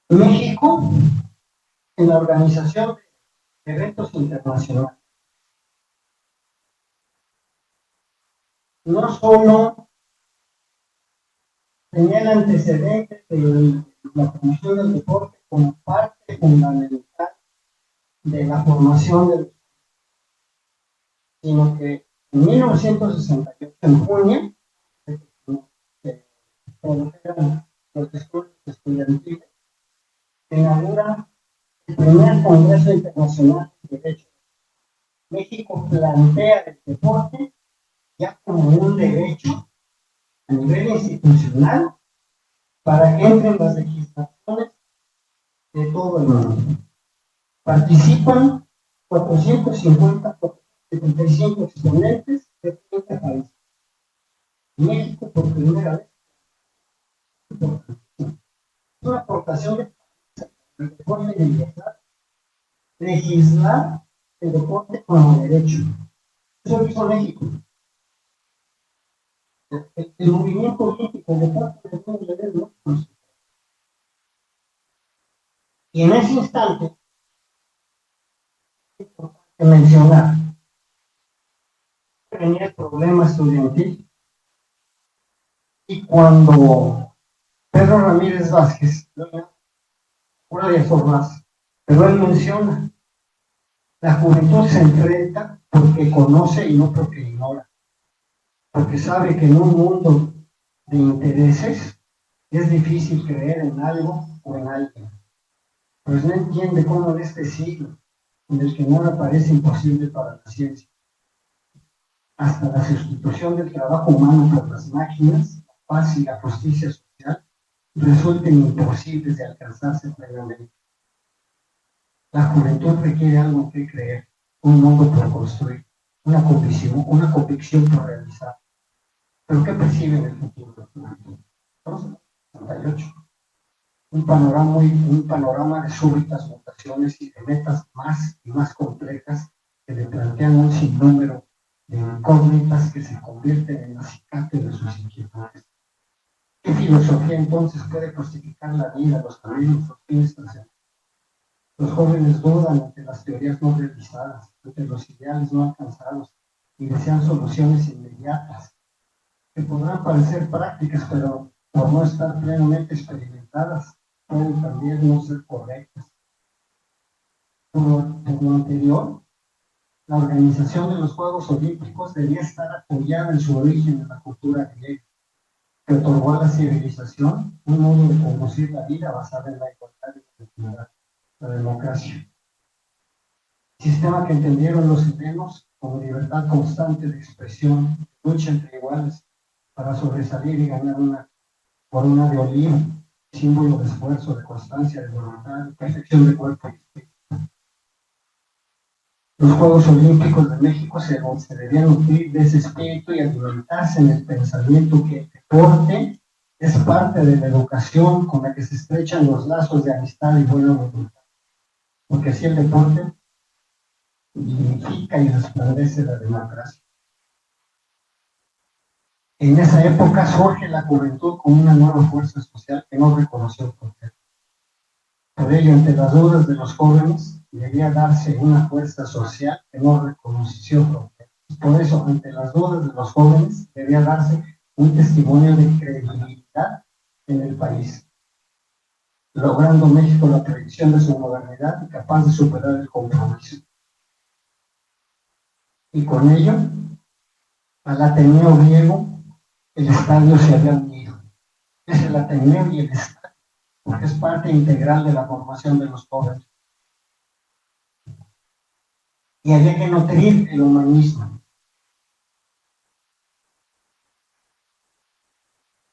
México, en la organización de eventos internacionales, no solo tenía el antecedente de la promoción del deporte como parte fundamental de la formación del, sino que en 1968, en junio, se produjeron los discursos estudiantiles, se inaugura el primer Congreso Internacional de Derecho. México plantea el deporte ya como un derecho a nivel institucional para que entren las legislaciones de todo el mundo. Participan 475 exponentes de 30 países. México, por primera vez, es una aportación del deporte de libertad, legislar el deporte como derecho. Eso lo hizo México. El movimiento olímpico, el deporte de todos los dedos, ¿no? Y en ese instante, es importante mencionar que venía el problema estudiantil y cuando Pedro Ramírez Vázquez, una de formas, pero él menciona, la juventud se enfrenta porque conoce y no porque ignora, porque sabe que en un mundo de intereses es difícil creer en algo o en alguien, pues no entiende cómo en este siglo, en el que nada parece imposible para la ciencia, hasta la sustitución del trabajo humano por las máquinas, paz y la justicia social resulten imposibles de alcanzarse plenamente. La juventud requiere algo en que creer, un mundo por construir, una convicción por realizar. ¿Pero qué percibe en el futuro? Estamos en el 68. Un panorama de súbitas mutaciones y de metas más y más complejas que le plantean un sinnúmero de incógnitas que se convierten en acicate de sus inquietudes. ¿Qué filosofía entonces puede justificar la vida, los caminos, los fines trascendentales? Los jóvenes dudan ante las teorías no realizadas, ante los ideales no alcanzados y desean soluciones inmediatas que podrán parecer prácticas, pero por no estar plenamente experimentadas, pueden también no ser correctas. Por lo anterior, la organización de los Juegos Olímpicos debía estar apoyada en su origen en la cultura griega, que otorgó a la civilización un modo de conducir la vida basada en la igualdad y la dignidad, la democracia. Sistema que entendieron los helenos como libertad constante de expresión, lucha entre iguales para sobresalir y ganar una corona de olivo, símbolo de esfuerzo, de constancia, de voluntad, de perfección de cuerpo y espíritu. Los Juegos Olímpicos de México se debían nutrir de ese espíritu y alimentarse en el pensamiento que el deporte es parte de la educación con la que se estrechan los lazos de amistad y buena voluntad. Porque así el deporte dignifica y resplandece la democracia. En esa época surge la juventud como una nueva fuerza social que no reconoció el poder. Por ello, ante las dudas de los jóvenes, debía darse una fuerza social que no reconoció fronteras. Por eso, ante las dudas de los jóvenes, debía darse un testimonio de credibilidad en el país, logrando México la proyección de su modernidad y capaz de superar el compromiso. Y con ello, al Ateneo griego, el estadio se había unido. Es el Ateneo y el estadio, porque es parte integral de la formación de los jóvenes. Y había que nutrir el humanismo.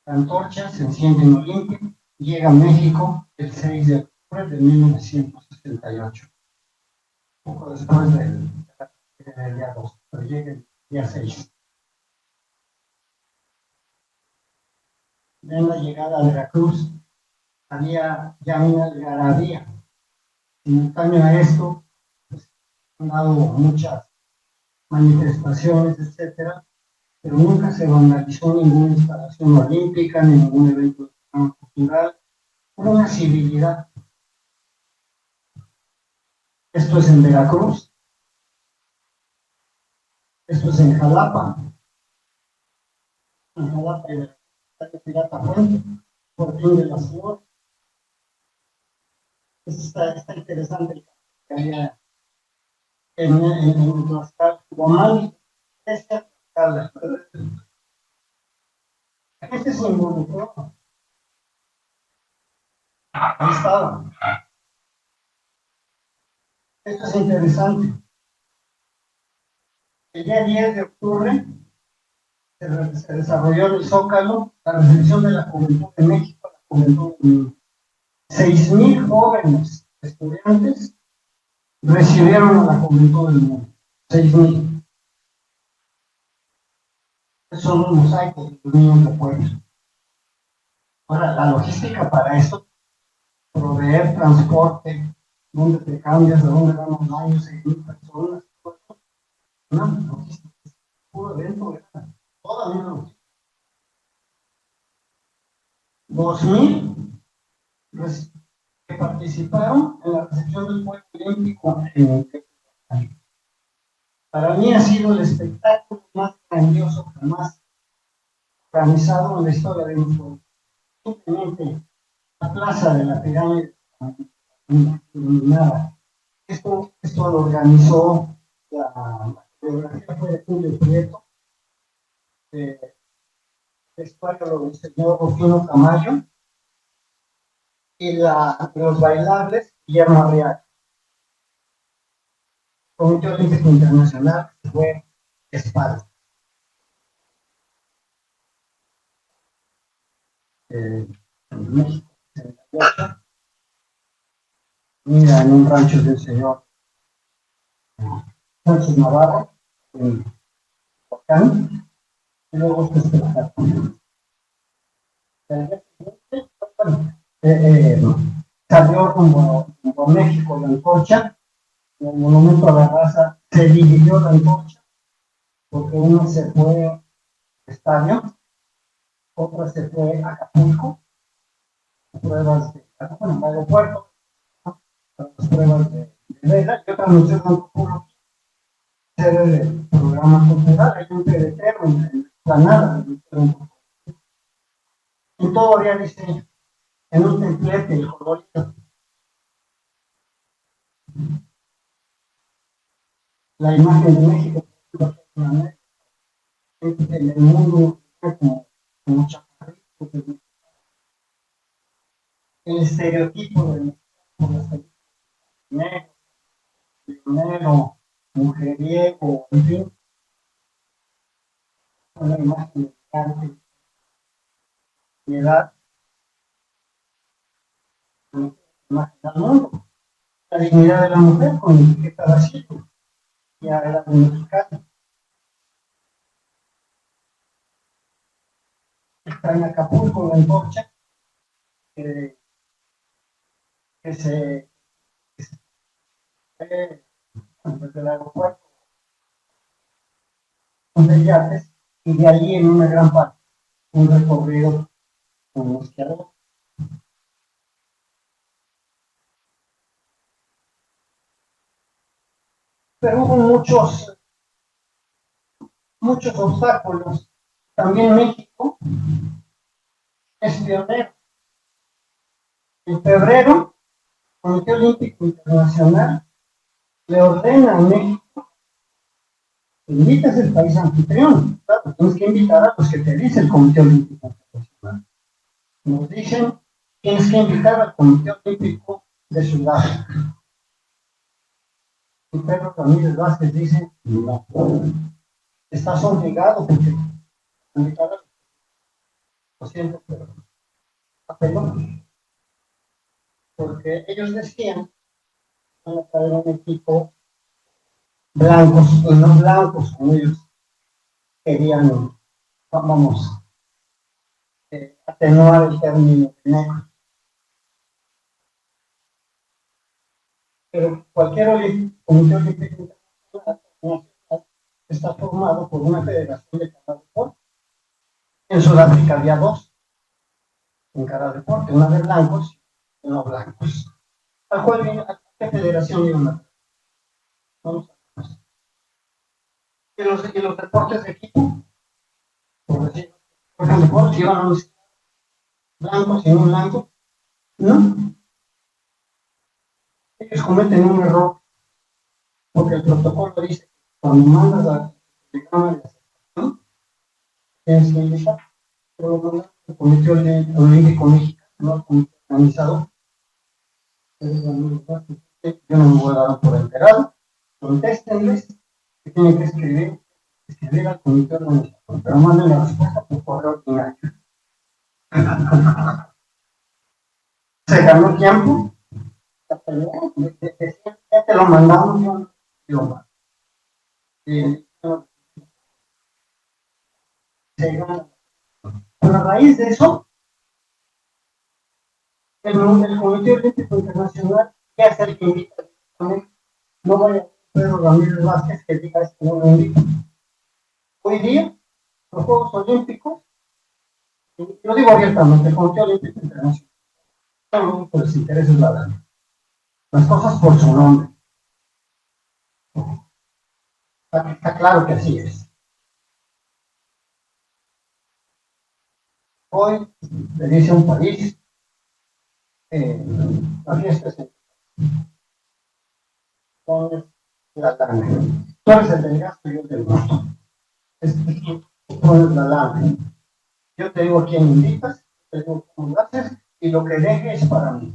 La antorcha se enciende en Olimpia, llega a México el 6 de octubre de 1968, poco después del día 2, pero llega el día 6. En la llegada a Veracruz había ya una algarabía. Simultáneo a esto, pues, han dado muchas manifestaciones, etcétera, pero nunca se vandalizó ninguna instalación olímpica, ni ningún evento cultural. Hubo una civilidad. Esto es en Veracruz, esto es en Jalapa y Veracruz, Pirata Fuente, Fortín de las Flores. Está interesante que había en Tlaxcala, Guamán, Tlaxcala. Este se involucró. Ahí estaba. Esto es interesante. El día 10 de octubre se desarrolló en el Zócalo la recepción de la Juventud de México, la Juventud de México. 6,000 jóvenes estudiantes recibieron a la Juventud del Mundo. 6,000. Son un mosaico de los niños de pueblo. Ahora, la logística para eso, proveer transporte, dónde te cambias, a dónde van los baños, 6,000 personas, una logística, puro evento, toda una logística. 2,000 que participaron en la recepción del Juego Olímpico en Tehuacán. Para mí ha sido el espectáculo más grandioso jamás organizado en la historia de un juego. Simplemente la plaza de la pirámide iluminada. Esto lo organizó la coreografía fue de Julio Prieto, el vestuario lo diseñó Rufino Camayo y los bailables Guillermo Arriaga. Comité Olímpico Internacional fue espalda. en México, 68, mira, en un rancho del señor Sánchez Navarro, en Ocán, y luego este espectáculo. El día siguiente, bueno, salió rumbo a México la antorcha, en el monumento a la raza se dividió la antorcha, porque uno se fue al estadio, otra se fue a Acapulco, pruebas de, bueno, aeropuerto, ¿no? Las pruebas de Vega, y otra noche en el programa cultural, hay un peletero en la nada, y todavía dice, en un templete, el colorito, la imagen de México, en el mundo, como chaparrito, el estereotipo de negro, pionero, mujeriego, en fin, una imagen de arte, de edad, una imagen al mundo. La dignidad de la mujer con etiqueta racial, ya era muy mexicana. Está en Acapulco, la antorcha, que, que se ve desde el aeropuerto de yates, y de allí en una gran parte, un recorrido con los que hago. Pero hubo muchos obstáculos. También México es pionero. En febrero, el Comité Olímpico Internacional le ordena a México que invites al país anfitrión. Claro, tienes que invitar a los que te dice el Comité Olímpico Internacional. Nos dicen, tienes que invitar al Comité Olímpico de Sudáfrica. Y Pedro Ramírez Vázquez dice, no, estás obligado porque invitar a lo siento, pero apeló, porque ellos decían que van a traer un equipo blancos, y no blancos como ellos querían, vamos, atenuar el término negro. Pero cualquier comité olímpico internacional está formado por una federación de cada deporte. En Sudáfrica había dos en cada deporte, una de blancos y no blancos. ¿A qué federación iban a? Vamos a ver. Y los deportes de equipo, por decir, por ejemplo, llevan a los blancos y no blancos, ¿no? Ellos cometen un error, porque el protocolo dice que cuando mandas a telegrama de aceptación, tienes que invitar, pero lo mandas al Comité Olímpico Mexicano, no al comité organizador. Yo no me voy a dar por enterado, contéstenles que tienen que escribir al comité organizador, pero manden la respuesta por correo ordinario. Se ganó tiempo, ya te lo mandamos, yo se ganó. Pero a raíz de eso, el Comité Olímpico Internacional, ¿qué hace el que invita? No vaya Pedro Ramírez Vázquez que diga esto, no lo invita. Hoy día, los Juegos Olímpicos, lo digo abiertamente, el Comité Olímpico Internacional, no por los intereses la verdad. Las cosas por su nombre. Está claro que así es. Hoy le dice a un país, la fiesta es con la lana. Tú eres el del gasto y yo del gusto. Pones la lana. Yo te digo a quién invitas, te digo cómo lo haces, y lo que deje es para mí.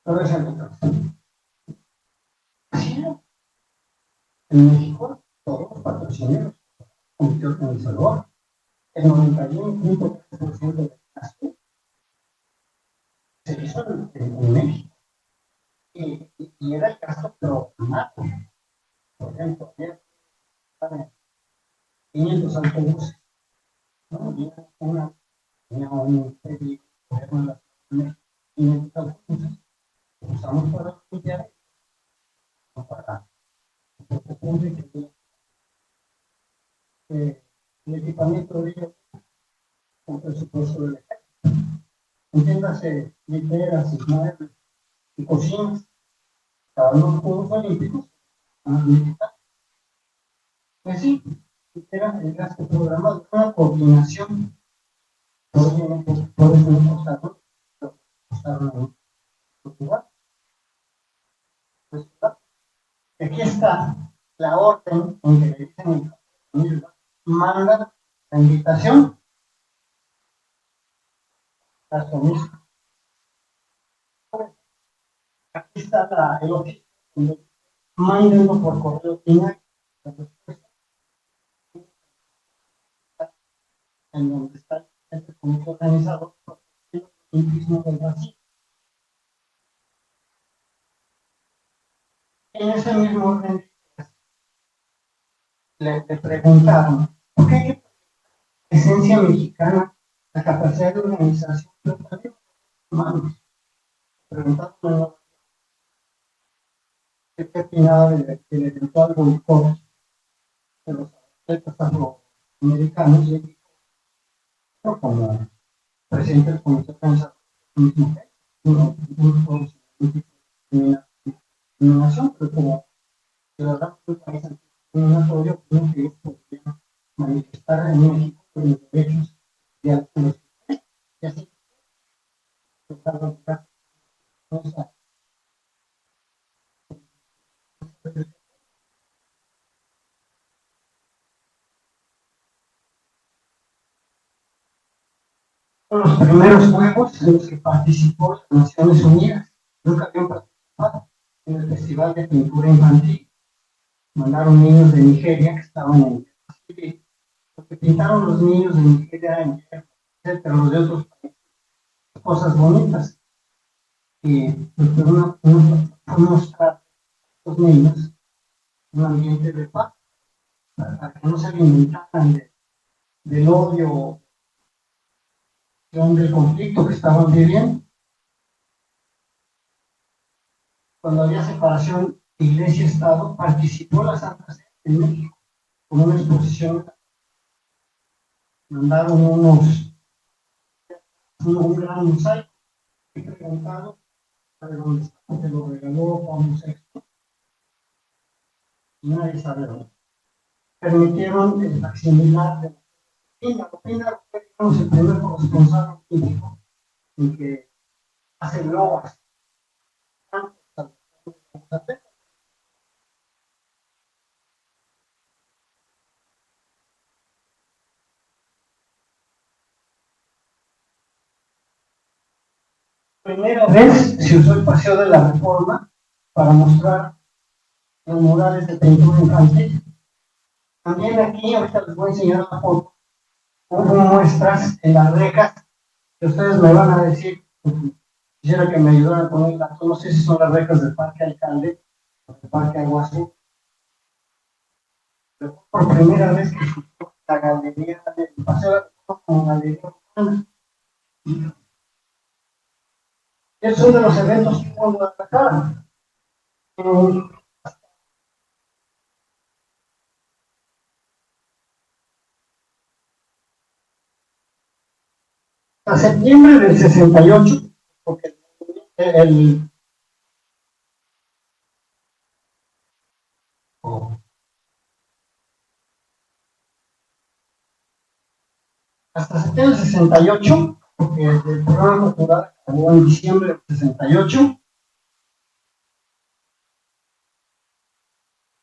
No es en otra. Así es. En México, todos los patrocineros, comité organizador, el 91.3% de se hizo en México y era el gasto programado. Por ejemplo, había 500 autobuses, ¿no? Tenía un pedido, por ejemplo, en la Ciudad de México, 500 autobuses, usamos para limpiar, no para el público, el equipamiento de ellos con presupuesto del ejército. Entiéndase, literas y muebles y cocinas, cada uno de los Juegos Olímpicos, pues sí, era el gasto programado, una coordinación. Obviamente, por eso no costaron Portugal. Pues, aquí está la orden en que le dicen, manda la invitación al comienzo. Aquí está el oficio, mándenlo por correo final, la respuesta, en donde está el comité organizador del Olimpismo del Brasil. En ese mismo orden le preguntaron, ¿por qué esencia mexicana, la capacidad de organización de los humanos? Preguntaron qué opinaba del eventual boicot de los atletas afroamericanos, y dijo, como presidente del comité organizador, no discriminación, pero como ciudadanos del país discriminatorio, creo que ellos podrían manifestar en México los derechos de algunos. Y así, los primeros juegos en los que participó las Naciones Unidas. Nunca habían participado en el Festival de Pintura Infantil. Mandaron niños de Nigeria que estaban en el porque pintaron los niños de Nigeria, etcétera, los de otros países, cosas bonitas. Y pues, fue mostrar a los niños un ambiente de paz, para que no se alimentaran del odio, del conflicto que estaban viviendo. Cuando había separación Iglesia-Estado, participó la Santa Sede en México con una exposición. Mandaron un gran mosaico presentado para donde está, que lo regaló Pablo VI. Y nadie sabe dónde. Permitieron el facsimilar de la Pina fue el primer corresponsal químico en que hace globas. Primera vez se usó el Paseo de la Reforma para mostrar los murales de pintura infantil. También aquí, ahorita les voy a enseñar una foto, hubo muestras en las rejas que ustedes me van a decir, quisiera que me ayudaran con el dato, no sé si son las rejas del Parque Alcalde o del Parque Aguazú. Pero por primera vez que se usó la galería del Paseo de la Reforma como galería urbana. Es uno de los eventos que hubo en Guadalajara. A septiembre del 68, porque hasta septiembre del 68, porque el programa cultural acabó en diciembre del 68.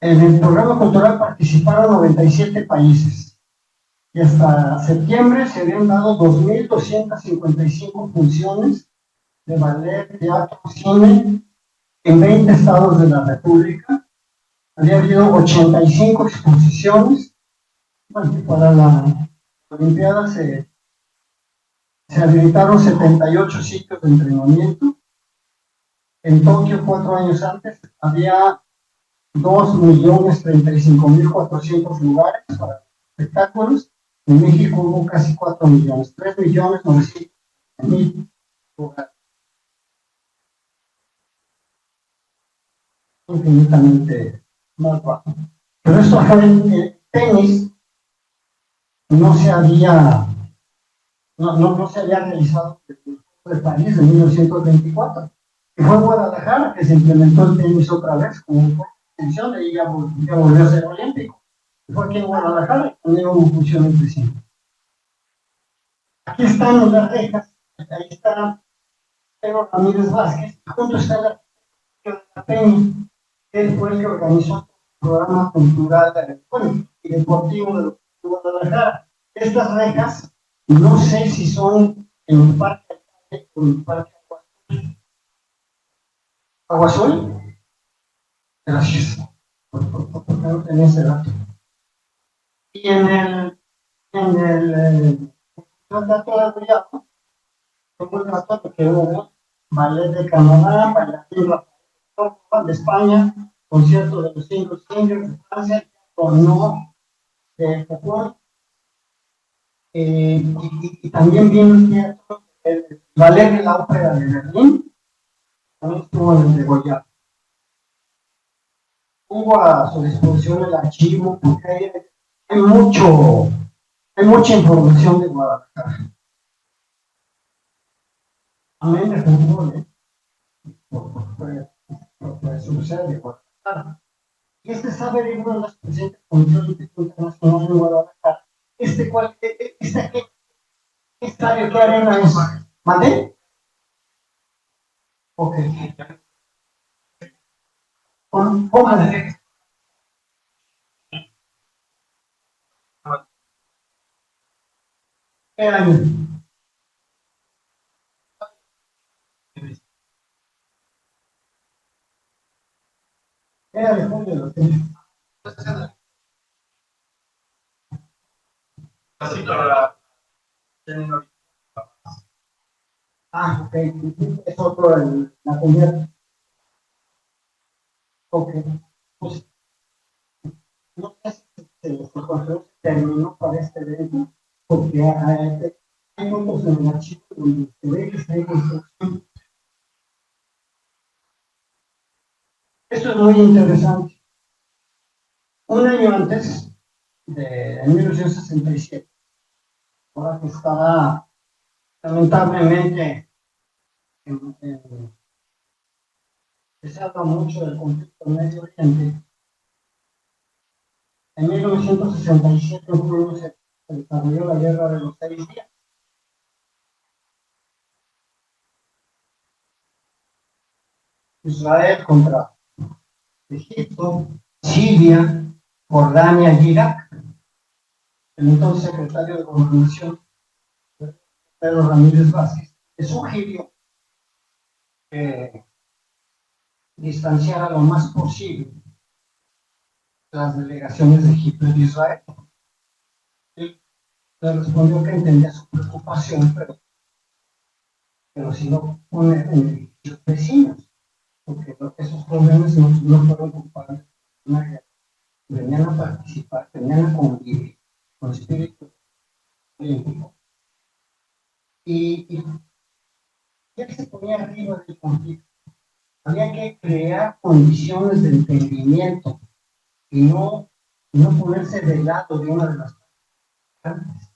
En el programa cultural participaron 97 países y hasta septiembre se habían dado 2.255 funciones de ballet, teatro, cine en 20 estados de la República. Había habido 85 exposiciones. Bueno, para la Olimpiada se Se habilitaron 78 sitios de entrenamiento. En Tokio, 4 años antes, había 2.035.400 lugares para espectáculos. En México hubo casi 4 millones, 3.900.000 lugares. Infinitamente más bajo. Pero esto fue en tenis, no se había realizado desde el París de 1924. Y fue en Guadalajara que se implementó el tenis otra vez como extensión y ya volvió a ser olímpico. Y fue aquí en Guadalajara y también hubo funciones de cine. Aquí están las rejas, ahí está Pedro Ramírez Vázquez, junto está la Peña. Él fue el que organizó el programa cultural y deportivo de Guadalajara. Estas rejas, no sé si son en el parque o en el parque Agua Azul. Gracias por tener ese dato. Y en el dato de Guayabo, tengo el dato que hubo ballet de Canadá, bailarín de España, concierto de los 5 singers de Francia, torneo de Japón, y también vino el teatro, el ballet de la ópera de Berlín, también estuvo en el de Goya. Hubo a su disposición el archivo, porque hay mucha información de Guadalajara. Amén de fútbol, por su sede de Guadalajara. Y sabe de uno de los presentes Comisión Olímpica Internacional de Guadalajara. ¿Qué estadio, qué arena es? ¿Mande? Ok. ¿Cómo? ¿Qué año? Era de julio de los tenis. Así para ok, es otro la comunidad. Ok, pues no sé si se terminó para este evento, porque hay fotos en el archivo donde se ve que está en construcción. Esto es muy interesante. Un año antes, en 1967, ahora que estaba lamentablemente se habla mucho del conflicto en Medio Oriente. En 1967 se desarrolló la Guerra de los 6 días. Israel contra Egipto, Siria, Jordania y Irak. El entonces secretario de Gobernación, Pedro Ramírez Vázquez, sugirió que distanciara lo más posible las delegaciones de Egipto y de Israel. Él le respondió que entendía su preocupación, pero si no poner en edificios vecinos, porque esos problemas no fueron culpables de una guerra. Venían a participar, venían a convivir con espíritu olímpico. Y ya que se ponía arriba del conflicto, había que crear condiciones de entendimiento y no ponerse del lado de una de las partes.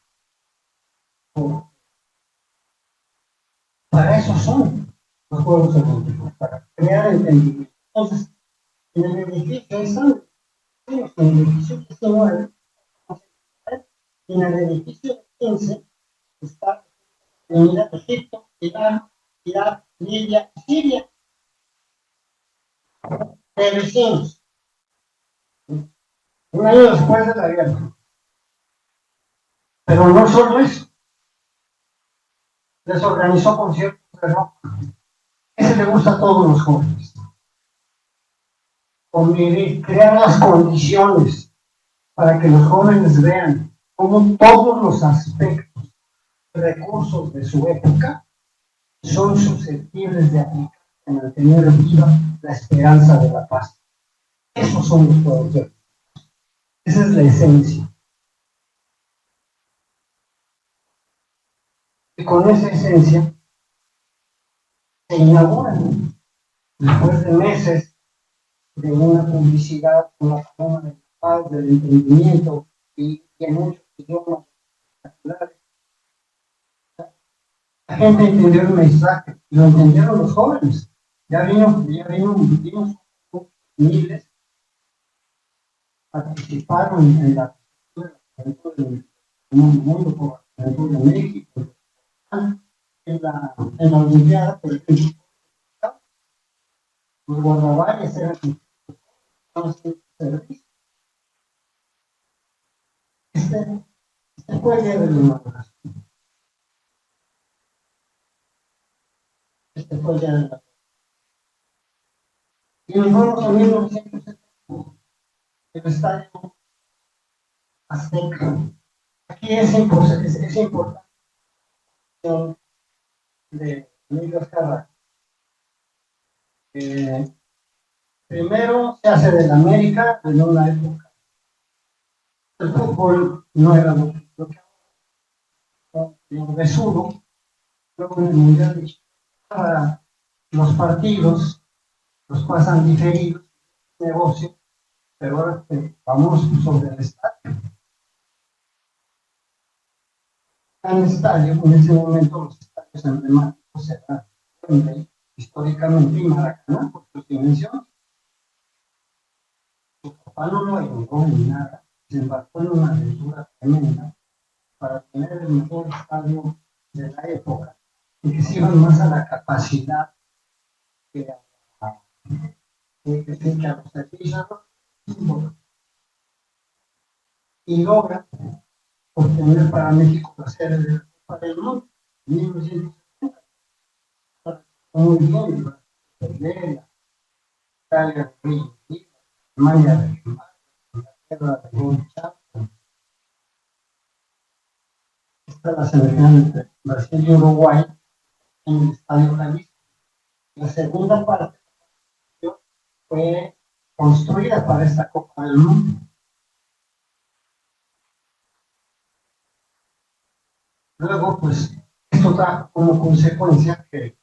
Para eso son los Juegos Olímpicos, para crear entendimiento. Entonces, en el edificio en el edificio 19, y en el edificio 15 está la unidad de Egipto, Irán, Irak, Libia y Siria. De vecinos. Un año después de la guerra. Pero no solo eso. Les organizó conciertos de rock. Ese le gusta a todos los jóvenes. Convivir, crear las condiciones para que los jóvenes vean cómo todos los aspectos recursos de su época son susceptibles de aplicar y mantener viva la esperanza de la paz. Esos son los pueblos de Dios. Esa es la esencia. Y con esa esencia se inauguran, después de meses de una publicidad con la forma de la paz, del entendimiento y en muchos idiomas populares. La gente entendió el mensaje, lo entendieron los jóvenes. Ya vimos miles participaron en la juventud del mundo por la juventud de México, en la Olimpiada, por ejemplo, los guardaballes eran servicios. Este fue el día de la inauguración. Este fue el día de la. Y nos vamos a 1970, el estadio Azteca. Aquí es importante de Emilio Azcárraga. Primero se hace del América en una época. El fútbol no era lo que lo besudo. Luego en el Mundial de Chicago, los partidos los pasan diferidos, negocio, pero ahora vamos sobre el estadio. En el estadio, en ese momento, los estadios emblemáticos eran históricamente y Maracaná, por sus dimensiones. Su papá no lo ayudó ni nada, se embarcó en una aventura tremenda para tener el mejor estadio de la época y que se iban más a la capacidad que a los servicios y logra obtener para México la sede de la Copa del Mundo en 1970. Muy bien, Italia, Alemania, Inglaterra, esta es la selección entre Brasil y Uruguay en el Estadio Jalisco. La segunda parte fue construida para esta Copa del Mundo. Luego, pues, esto trajo como consecuencia que,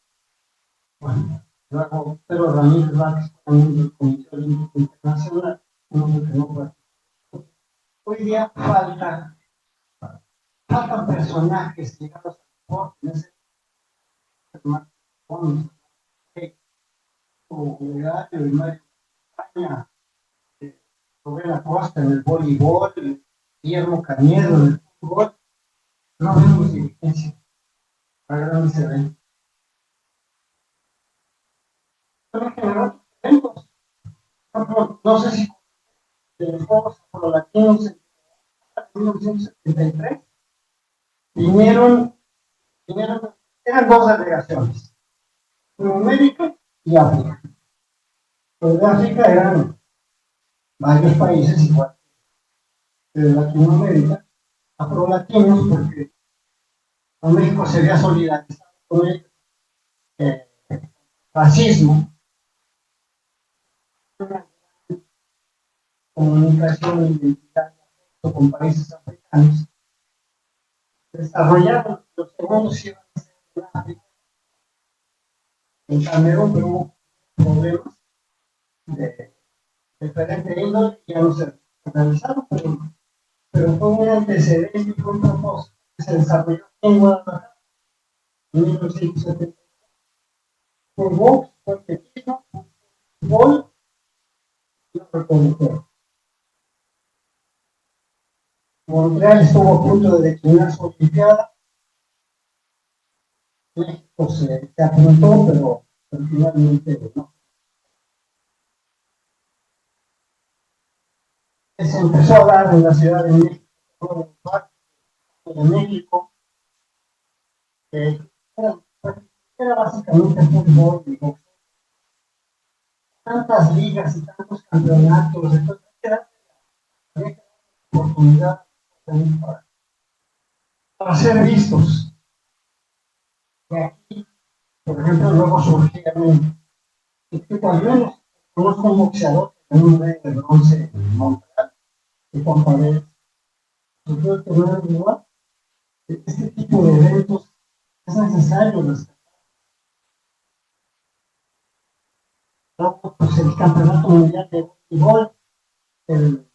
bueno, luego Pedro Ramírez Vázquez, también del Comité Olímpico Internacional, uno que no participó. Hoy día faltan personajes ligados al deporte, en ese y Mario España, Rubén Acosta en el voleibol, Guillermo Cañedo en el fútbol. No vemos diligencia para grandes eventos. Pero en general, eventos. No sé si de los Juegos Afrolatinos en 1973 vinieron, eran dos delegaciones, América y África. Los de África eran varios países igual que de Latinoamérica, afrolatinos, porque México se había solidarizado con el racismo, comunicación identitaria con países africanos. Desarrollaron los segundos iban a ser en África. En Camerún hubo problemas de diferente índole que ya no se realizaron, pero fue un antecedente y fue un propósito que se desarrolló en Guadalajara en 1970. Por box, por atletismo, fútbol y reconocimiento. Montreal estuvo a punto de declinar su olimpiada. México se apuntó, pero finalmente no. Se empezó a dar en la Ciudad de México, era básicamente fútbol y boxeo. Tantas ligas y tantos campeonatos, entonces era oportunidad para ser vistos. Y aquí, por ejemplo, luego surgieron, y que también conozco un boxeador que ganó un medalla de bronce en Montreal, y Juan Paredes. Yo creo que no es igual. Este tipo de eventos es necesario rescatar. Pues el campeonato mundial de voleibol, el,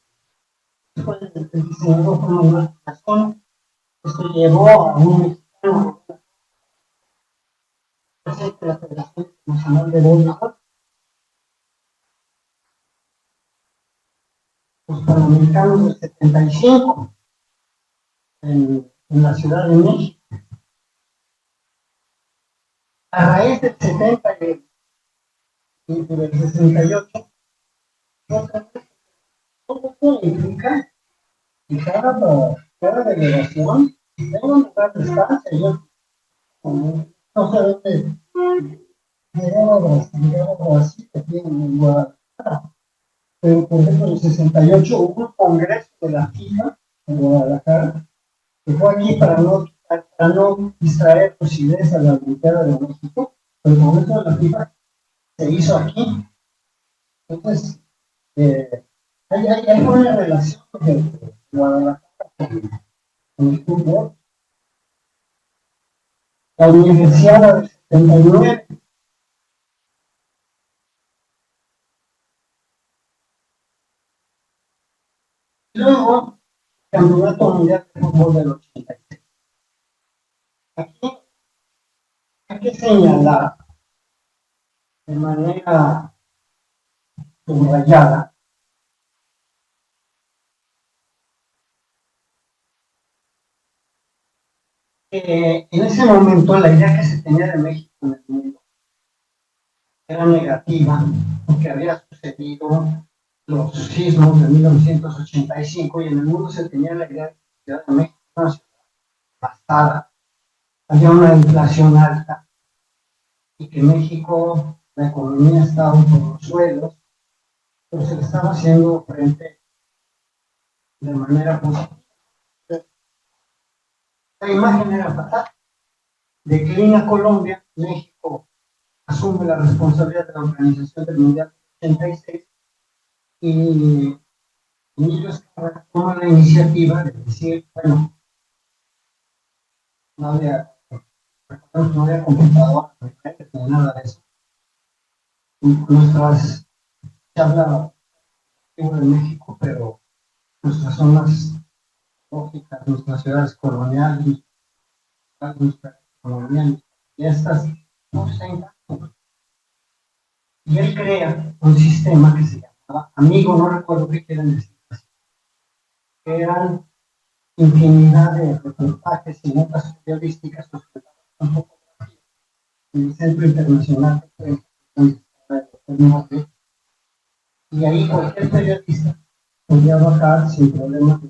el diseñador fue Manuel Gastón. Esto llevó a un mexicano presidente de la Federación Internacional de Voleibol, los panamericanos del 75 en la Ciudad de México. A raíz del 70 y del 68, todo implica que cada delegación tenga un lugar de estancia. Yo no sé dónde llegaba a Brasil, aquí en Guadalajara. Pero por ejemplo, en el 68 hubo un congreso de la FIFA en Guadalajara, que fue aquí para no distraer los ideas a la Olimpiada de México. El congreso de la FIFA se hizo aquí. Entonces, hay una relación de Guadalajara con el fútbol. La Universidad del 79, y luego el Campeonato Mundial de Fútbol del 86. Aquí hay que señalar de manera subrayada que en ese momento la idea que se tenía de México en el mundo era negativa, porque había sucedido los sismos de 1985 y en el mundo se tenía la idea de que la Ciudad de México era una ciudad devastada, había una inflación alta y que México, la economía estaba por los suelos, pero se le estaba haciendo frente de manera positiva. La imagen era fatal. Declina Colombia, México asume la responsabilidad de la organización del Mundial 86 y ellos toman la iniciativa de decir, bueno, no había computadora, no nada de eso. Nuestras, se habla de México, pero nuestras zonas lógicas, nuestras ciudades coloniales, nuestra economía, y estas no se encantan. Y él crea un sistema que se llamaba Amigo, no recuerdo qué quieren decir, que eran infinidad de reportajes y notas periodísticas con fotografías en el Centro Internacional de Prensa, y ahí cualquier periodista podía bajar sin problemas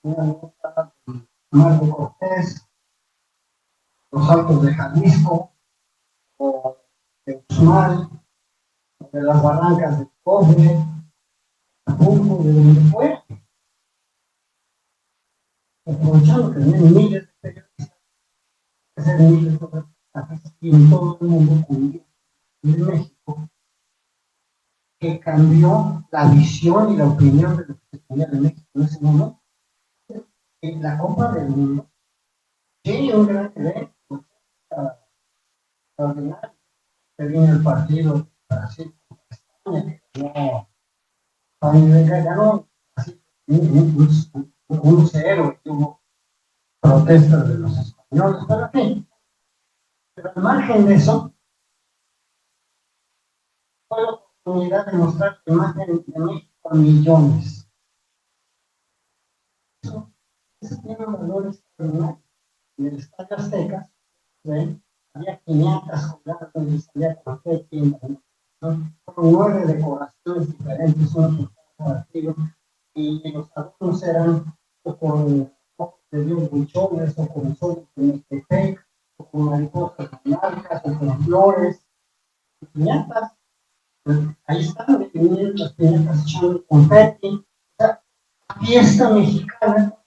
una nota de Marco Cortés, los Altos de Jalisco, o de Guzmán, o de las Barrancas de Cobre, Acapulco, de donde fuera, aprovechando que vienen miles de periodistas, hacer miles de reportajes, y en todo el mundo, en México, que cambió la visión y la opinión de lo que se tenía de México en ese momento. En la Copa del Mundo, sí, un gran evento, extraordinario, que viene el partido de Brasil contra España, que ganó así, 1-0, y hubo protestas de los españoles, pero en fin, pero al margen de eso, fue la oportunidad de mostrar la imagen de México a millones. Eso tiene un valor extraordinario. En el Estadio Azteca, ¿ven? Había 500 jugadas donde salía cualquier tiempo, ¿no? Con 9 decoraciones diferentes, una por cada partido, y los adornos eran o con ojos de Dios buchones, o con soles de Mextepec, o con mariposas blancas, o con flores, y 500. Ahí están definidas las 500 echando confeti. O sea, fiesta mexicana,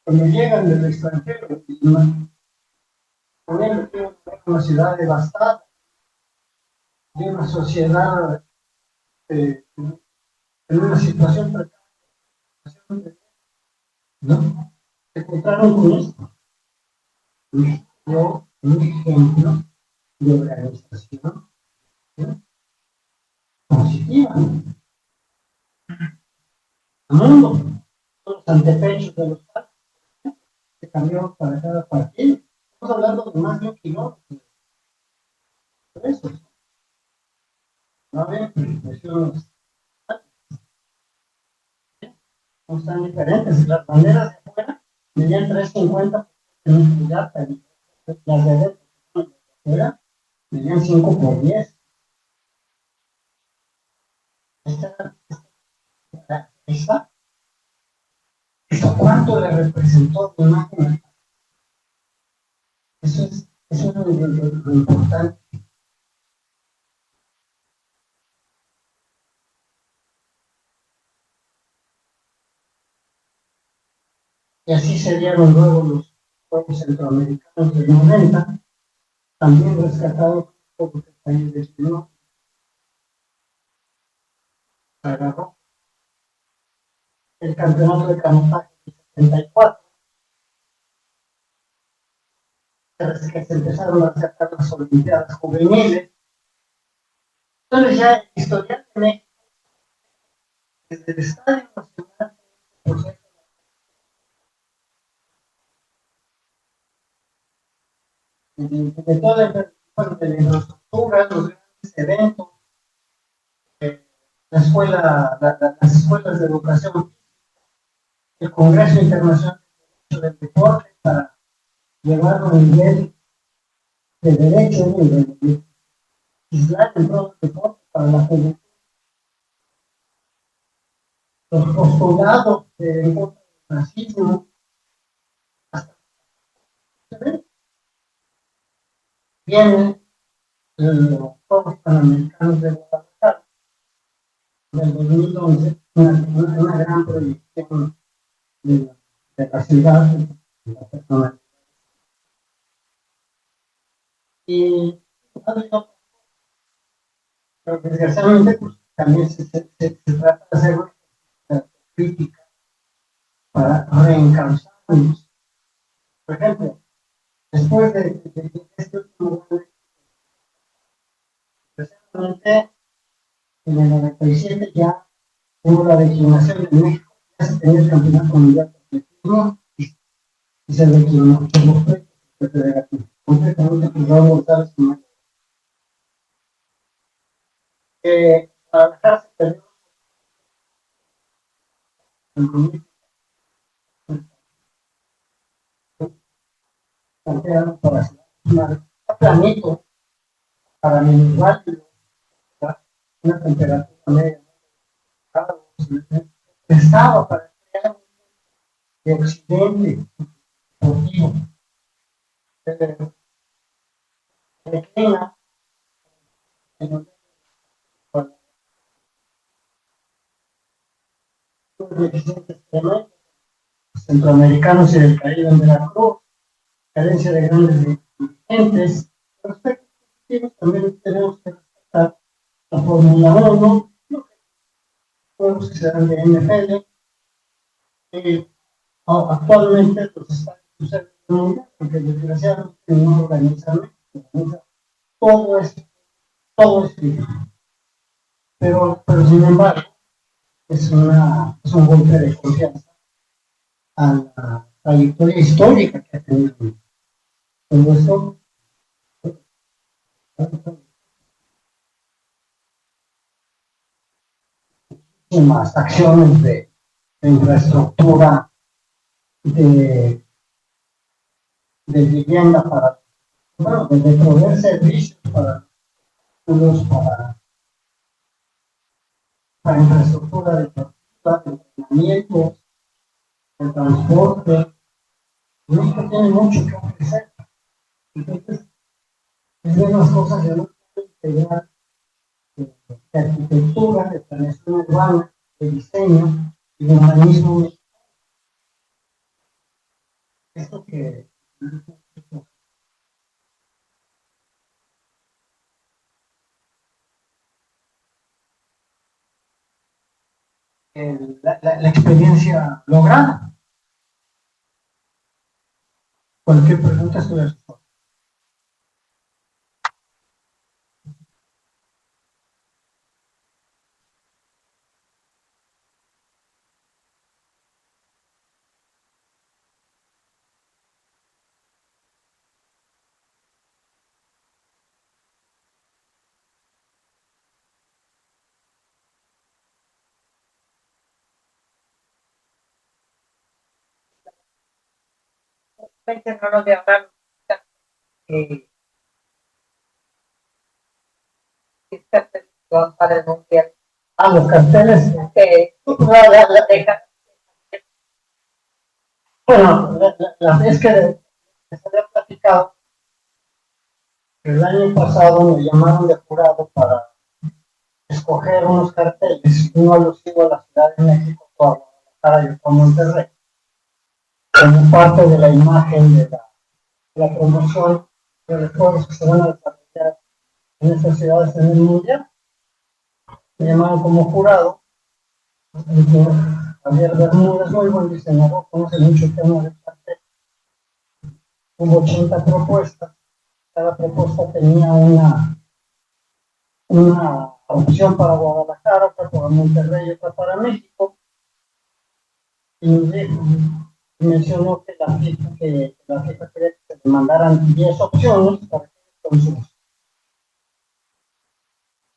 cuando llegan del extranjero, con él, tiene una ciudad devastada, de una sociedad en una situación precaria, ¿no? Se encontraron con esto, y dio un ejemplo de organización, ¿no? Positiva, al mundo, los antepechos de los padres se cambiaron para cada partido. Estamos hablando de más de un kilómetro de eso, no había expresiones, no están diferentes. Las banderas de afuera medían 350 en un lugar, las de afuera medían 5 por 10. Esta, ¿eso cuánto le representó tu imagen? Eso es lo importante. Y así se dieron luego los Juegos Centroamericanos del 90, también rescatados por el país de Chile, agarró el campeonato de canotaje del 74, que se empezaron a rescatar las Olimpiadas juveniles. Entonces ya el historial de México, desde el Estadio Nacional, de toda la infraestructura, los grandes eventos, las escuelas de educación, el Congreso Internacional del Deporte, para llevarlo a nivel de derecho, de legislar en pro del deporte para la juventud, los postulados en contra del racismo, hasta vienen los Juegos Panamericanos de Guadalajara del 2011, una gran proyección de la ciudad, de la persona. Y pero desgraciadamente pues, también se trata de hacer una crítica para reencauzarnos. Por ejemplo, después de este último gobierno, precisamente en el 97 ya hubo la declinación de México, ya se tenía el campeonato mundial de atletismo y se declinó por los proyectos federativos. Completamente Raúl González y Guadalajara se perdió el campeonato para un planito para menguar una temperatura media estaba para crear de occidente deportivo de clima centroamericanos y del Caribe en Veracruz, carencia de grandes dirigentes. Respecto a también tenemos que respetar la Fórmula 1, los juegos que se dan de NFL, actualmente los estadios suceden en el mundial, porque desgraciadamente no organizan todo es pero sin embargo es un golpe de confianza a la trayectoria histórica que ha tenido todo esto. Más acciones de infraestructura, de vivienda de proveer servicios para infraestructura deportiva, de entrenamiento, de transporte. México tiene mucho que ofrecer. Entonces, es de las cosas que no pueden integrar de arquitectura, de planeación urbana, de diseño y de urbanismo. Esto que la experiencia lograda. Cualquier pregunta sobre esto. No nos llaman para el mundial. Los carteles. Que Bueno, la vez que les había platicado, el año pasado me llamaron de jurado para escoger unos carteles, uno alusivo a la Ciudad de México, a Guadalajara y otro a Monterrey, como parte de la imagen de la promoción de los juegos que se van a desarrollar en estas ciudades en el mundial. Me llamaron como jurado. Javier Bermúdez, muy buen diseñador, conoce mucho el tema del cartel. Hubo 80 propuestas, cada propuesta tenía una opción para Guadalajara, otra para Monterrey y otra para México. Y nos dijo, mencionó que la FIFA quería que se le mandaran 10 opciones para que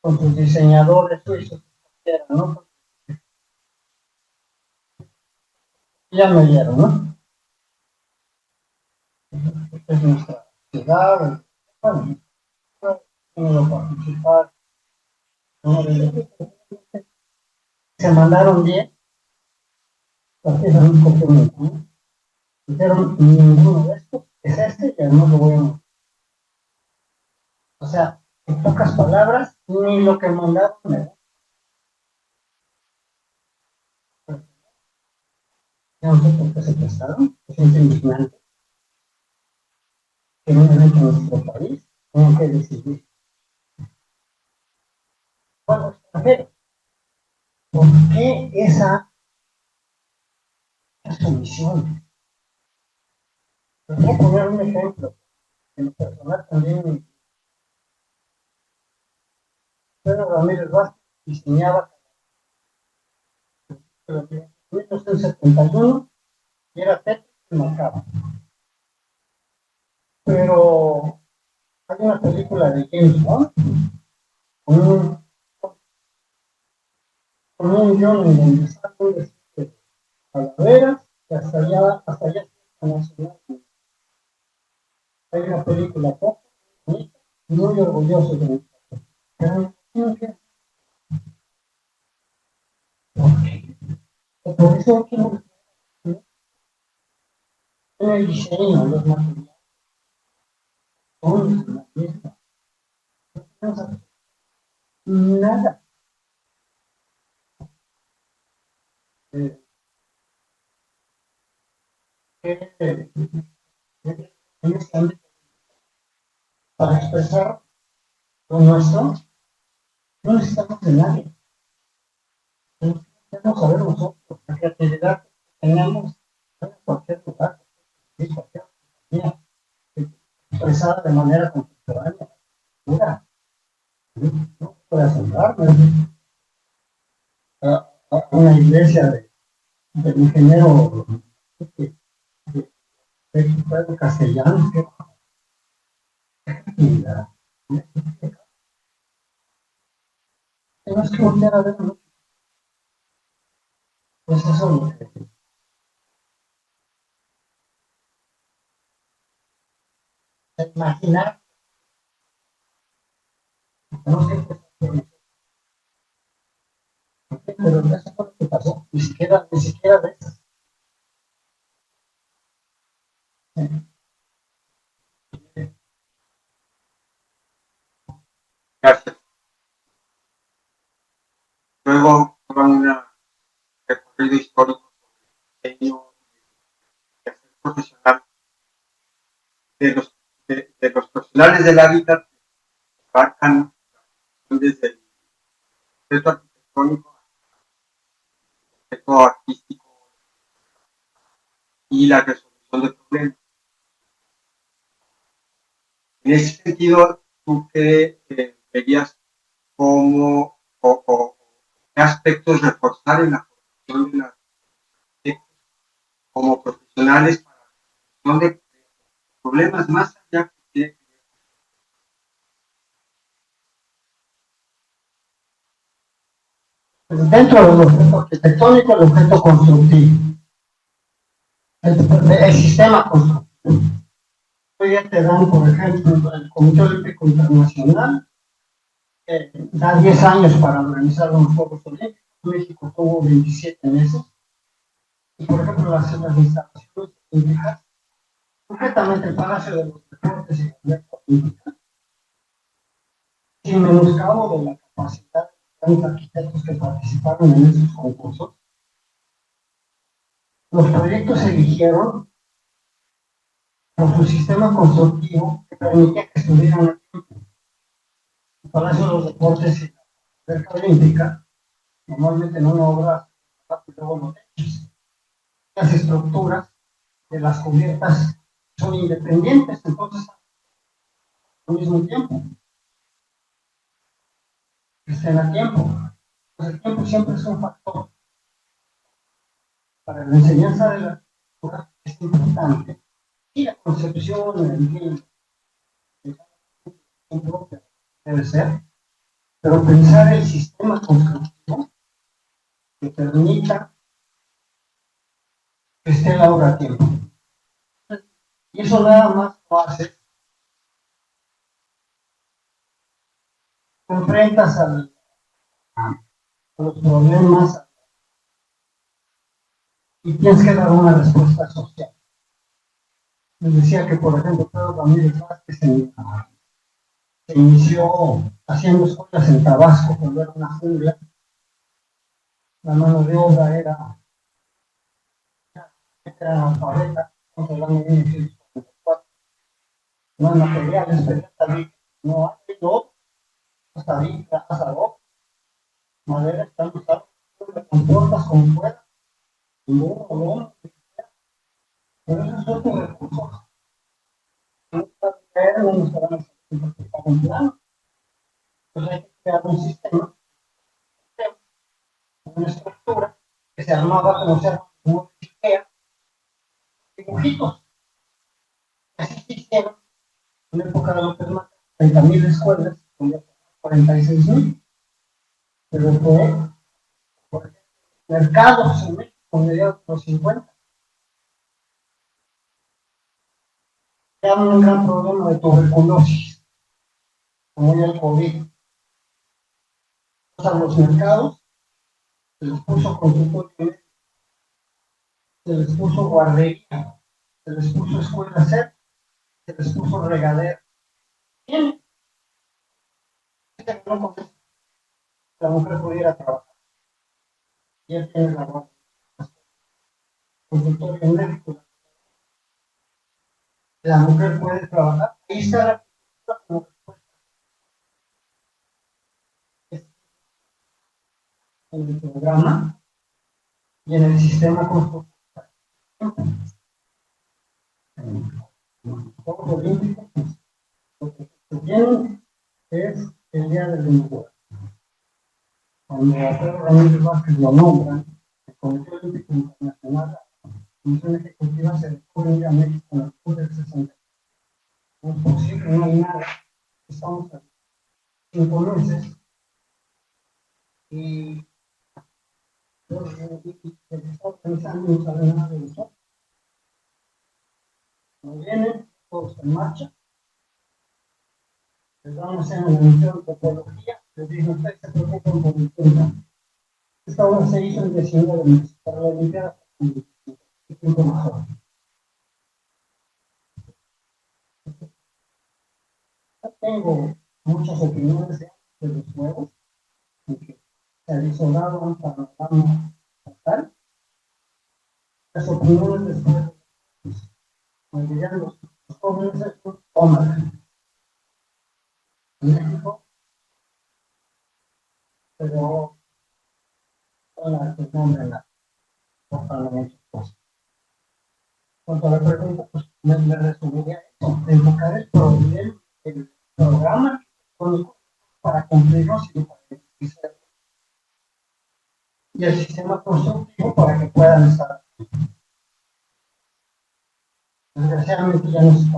con sus diseñadores suizos, ¿no? Ya me dieron, ¿no? Esta es nuestra ciudad, bueno, no participar, ¿no? Se mandaron 10, porque no escogió ninguno. Dijeron, ninguno de estos es este y además lo voy a... O sea, en pocas palabras, ni lo que mandaron me da. No sé por qué se prestaron, es indignante. Que en un evento en nuestro país tienen que decidir. Bueno, extranjero, ¿por qué esa sumisión? Les voy a poner un ejemplo. En lo personal también, Pedro Ramírez Vázquez diseñaba en 1971 y era técnico y marcaba. Pero hay una película de James Bond con un guión en donde está un desfile de calaveras que hasta allá nacional. Hay una película poco bonita y muy orgulloso de mi país. Por eso aquí no en el diseño, los materiales son la misma. Nada. En este ámbito, para expresar lo nuestro, no necesitamos de nadie. Debemos saber nosotros la creatividad que tenemos en cualquier lugar, en cualquier compañía, expresada de manera contemporánea, pura. No puede asombrarme. A una iglesia del ingeniero de castellano, que tenemos que volver a ver mucho. Pues eso es lo que imaginar. Tenemos que empezar por eso. Pero eso fue lo que pasó. Ni siquiera de esas. Gracias. Luego toman un recorrido histórico sobre el diseño y hacer profesional de los profesionales del hábitat que abarcan desde el proceso arquitectónico aspecto artístico y la resolución de problemas. En ese sentido, ¿tú qué verías cómo o qué aspectos reforzar en la formación de las arquitectos como profesionales para la resolución de problemas más allá que tiene que ver Dentro del objeto arquitectónico, el objeto constructivo, el sistema constructivo. Hoy ya te dan, por ejemplo, el Comité Olímpico Internacional da 10 años para organizar los Juegos Olímpicos. México tuvo 27 meses. Y, por ejemplo, las instalaciones olímpicas, concretamente el Palacio de los Deportes y la Alberca Olímpica, sin menoscabo de la capacidad de los arquitectos que participaron en esos concursos, los proyectos se eligieron por su sistema constructivo que permitía que estuvieran a tiempo. El Palacio de los Deportes y la Alberca Olímpica, normalmente en una obra, y luego los techos. Las estructuras de las cubiertas son independientes, entonces al mismo tiempo estén a tiempo. Pues el tiempo siempre es un factor. Para la enseñanza de la arquitectura es importante. Y la concepción, el propio debe ser, pero pensar el sistema constructivo que permita que esté la obra a tiempo. Y eso nada más lo hace. Te enfrentas a los problemas y tienes que dar una respuesta social. Les decía que, por ejemplo, Pedro Ramírez Vázquez se inició haciendo escuelas en Tabasco cuando era una jungla. La mano de obra era analfabeta, contra el año 1944. No hay materiales, pero hasta ahí no hay lodo, hasta ahí, hasta madera, están usadas, con puertas, con fuera, no, pero esos son tus recursos. No nos van a hacer un plan. Entonces hay que crear un sistema, una estructura que se armaba como se arma como IKEA, dibujitos. Así se hicieron en la época de López Mateos, 30,000 escuelas, 46,000, pero fue por mercados en México, mediados de los 50. Era un gran problema de tuberculosis, como ya el COVID. A los mercados se les puso consultorio, se les puso guardería, se les puso escuela cerca, se les puso regadera. Bien, la mujer pudiera trabajar. Y él tiene la guardería, consultorio médico. La mujer puede trabajar. Ahí está la como respuesta en el programa y en el sistema constructivo. Los Juegos Olímpicos, lo que tienen es el día del vendedor. Cuando a Pedro Ramírez Vázquez lo nombran, el Comité Olímpico Internacional, la Comisión Ejecutiva se descubre a México en octubre del 60. No es posible, no hay nada. Estamos a 5 meses y el Estado pensando no sabe nada de eso. No vienen, todos en marcha. Les vamos a hacer una misión de topología. Les digo, ustedes se preocupan por el tema. Esta obra se hizo en 19 meses para la Olimpiada. Y tiempo mejor. Yo tengo muchas opiniones de los juegos, que se avisoraron para el panorama total. Las opiniones después, pues, dirían los jóvenes, toman en México, pero con la que nombran la aportan muchas cosas. Cuando me pregunto, pues me resumiría eso, enfocar el programa para cumplirlo, sino para beneficiar y el sistema constructivo para que puedan estar. Desgraciadamente ya nos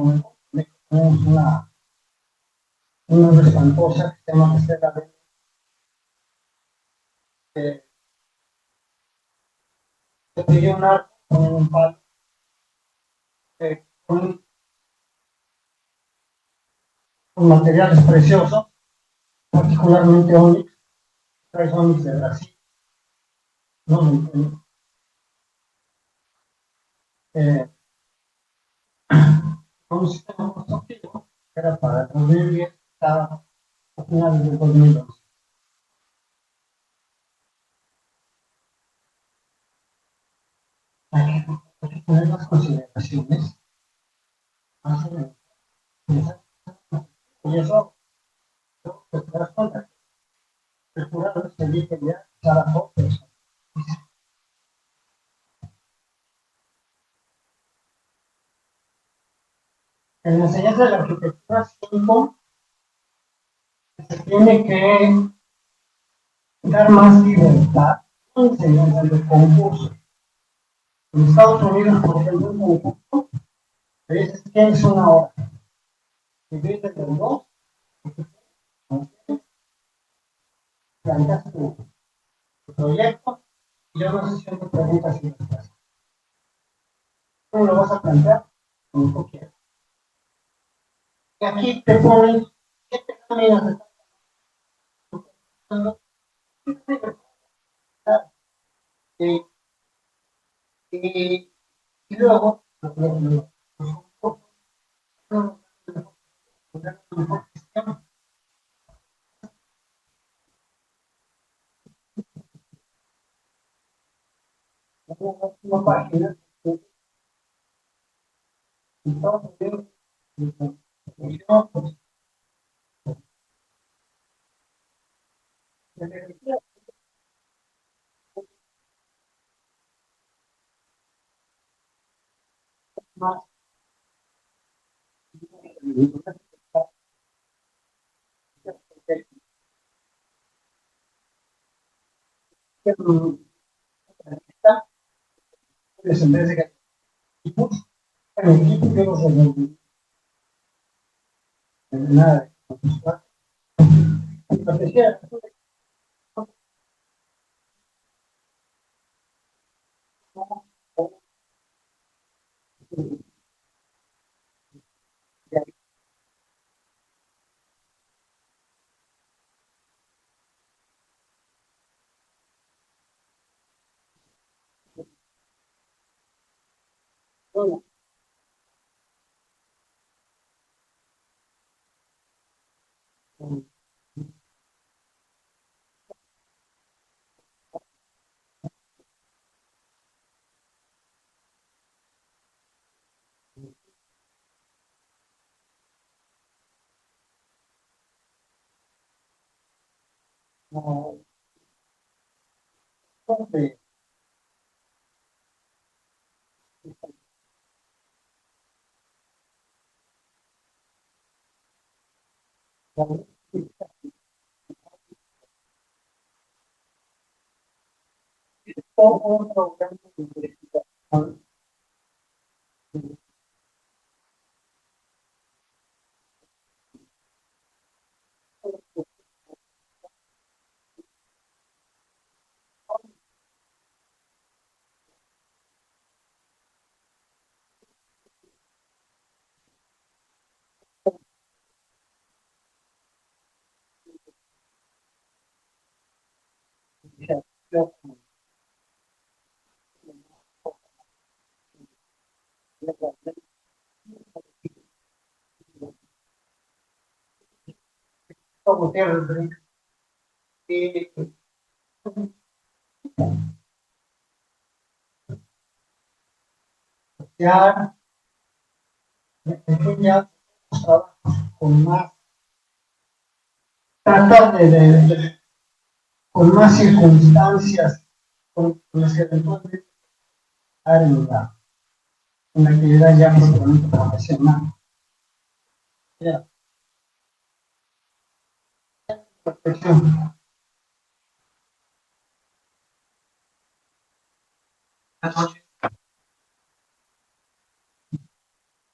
tenemos una espantosa que se llama Estela de se pidió un arco con un palo con materiales preciosos, particularmente ónix, tres ónix de Brasil, no lo entiendo. Con un sistema constructivo que era para el 2010, estaba a finales del 2011. Hay que tener las consideraciones más o menos. Y eso, te das cuenta que el jurado se dice ya, cada foto. En la enseñanza de la arquitectura 5 se tiene que dar más libertad en enseñanza de concurso. En Estados Unidos, por ejemplo, un concurso, te dices tienes una hora, divides en dos, planteas tu proyecto y yo no sé si te preguntas y respuestas. ¿Cómo lo vas a plantear? Como tú quieras. Y aquí te ponen 7 caminos de y, y, y luego una página y todo más en vez de que el equipo que no se nada ya con más tratar con más circunstancias con las que eventualmente en la actividad ya propiamente profesional. Ya. Perfección. Buenas noches.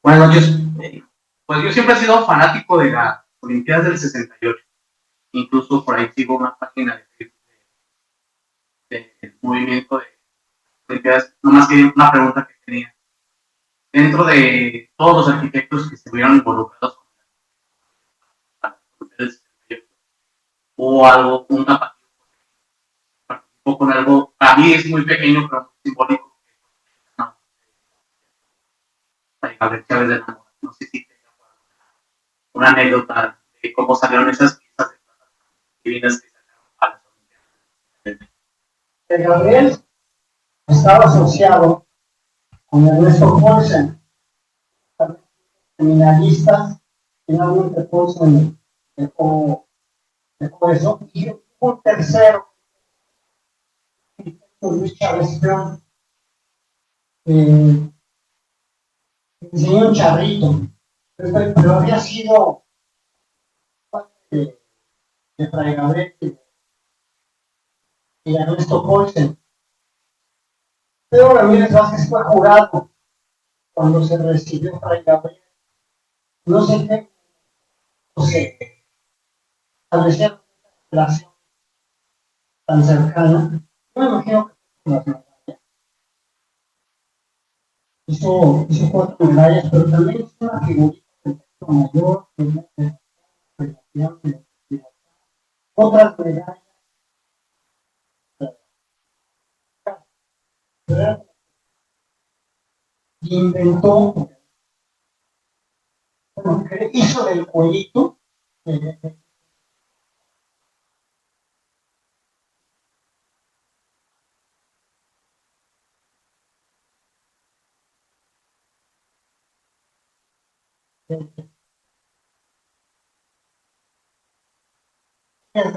Buenas noches. Pues yo siempre he sido fanático de las Olimpiadas del 68. Incluso por ahí sigo una página de Facebook del movimiento de Olimpiadas. Nomás que una pregunta que tenía. Dentro de todos los arquitectos que estuvieron involucrados con las Olimpiadas del 68, hubo algo, un tapatío que participó con algo, a mí es muy pequeño, pero muy simbólico. No, Gabriel Chávez de la Mora. No sé si tenga una anécdota de cómo salieron esas piezas divinas que sacaron a las Olimpiadas. Gabriel estaba asociado con Ernesto Paulsen, seminaristas. Finalmente Paulsen dejó eso, y un tercero, Luis Chávez Plan, enseñó un charrito, pero había sido de Fray Gabriel y Ernesto Paulsen. Pedro Ramírez Vázquez fue jurado cuando se recibió Fray Gabriel. No sé qué, no sé, establecieron una relación tan cercana. Yo me imagino que las medallas. Hizo 4 medallas, pero también hizo una figurita de peso mayor, otras medallas. Inventó, bueno, que hizo del cuellito, de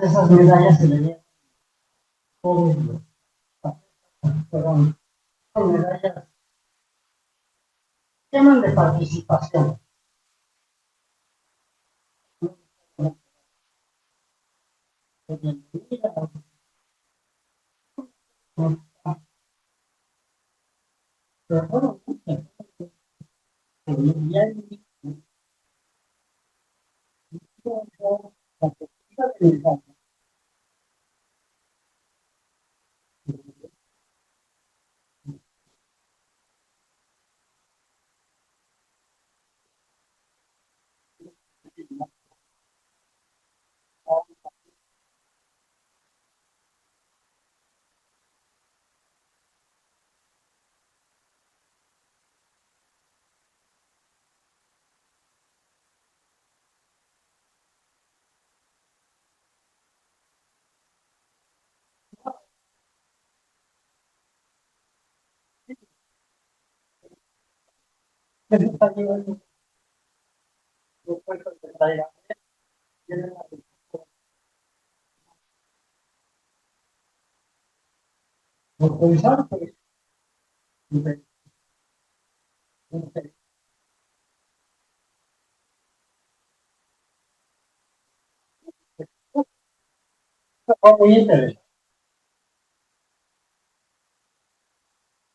esas medallas se le dieron todos los, fueron medallas, llaman de participación. Pero fueron muchas. Autorizado, pues, fue muy interesante.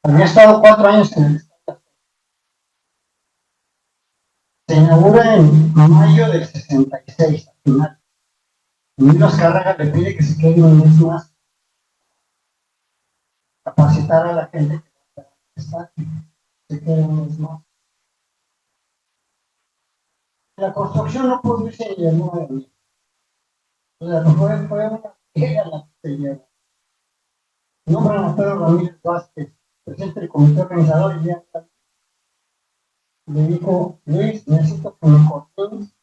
Había estado 4 años en el Estado. Se inaugura en mayo del 66, al final. Milos Cárraga le pide que se quede un mes más, capacitar a la gente que está, se quede un mes más. La construcción no pudo irse ni de 9 o sea, fue una tragedia la que se llevó. Nombran a Pedro Ramírez Vázquez, presidente del comité organizador, y ya le dijo: Luis, necesito que me coordines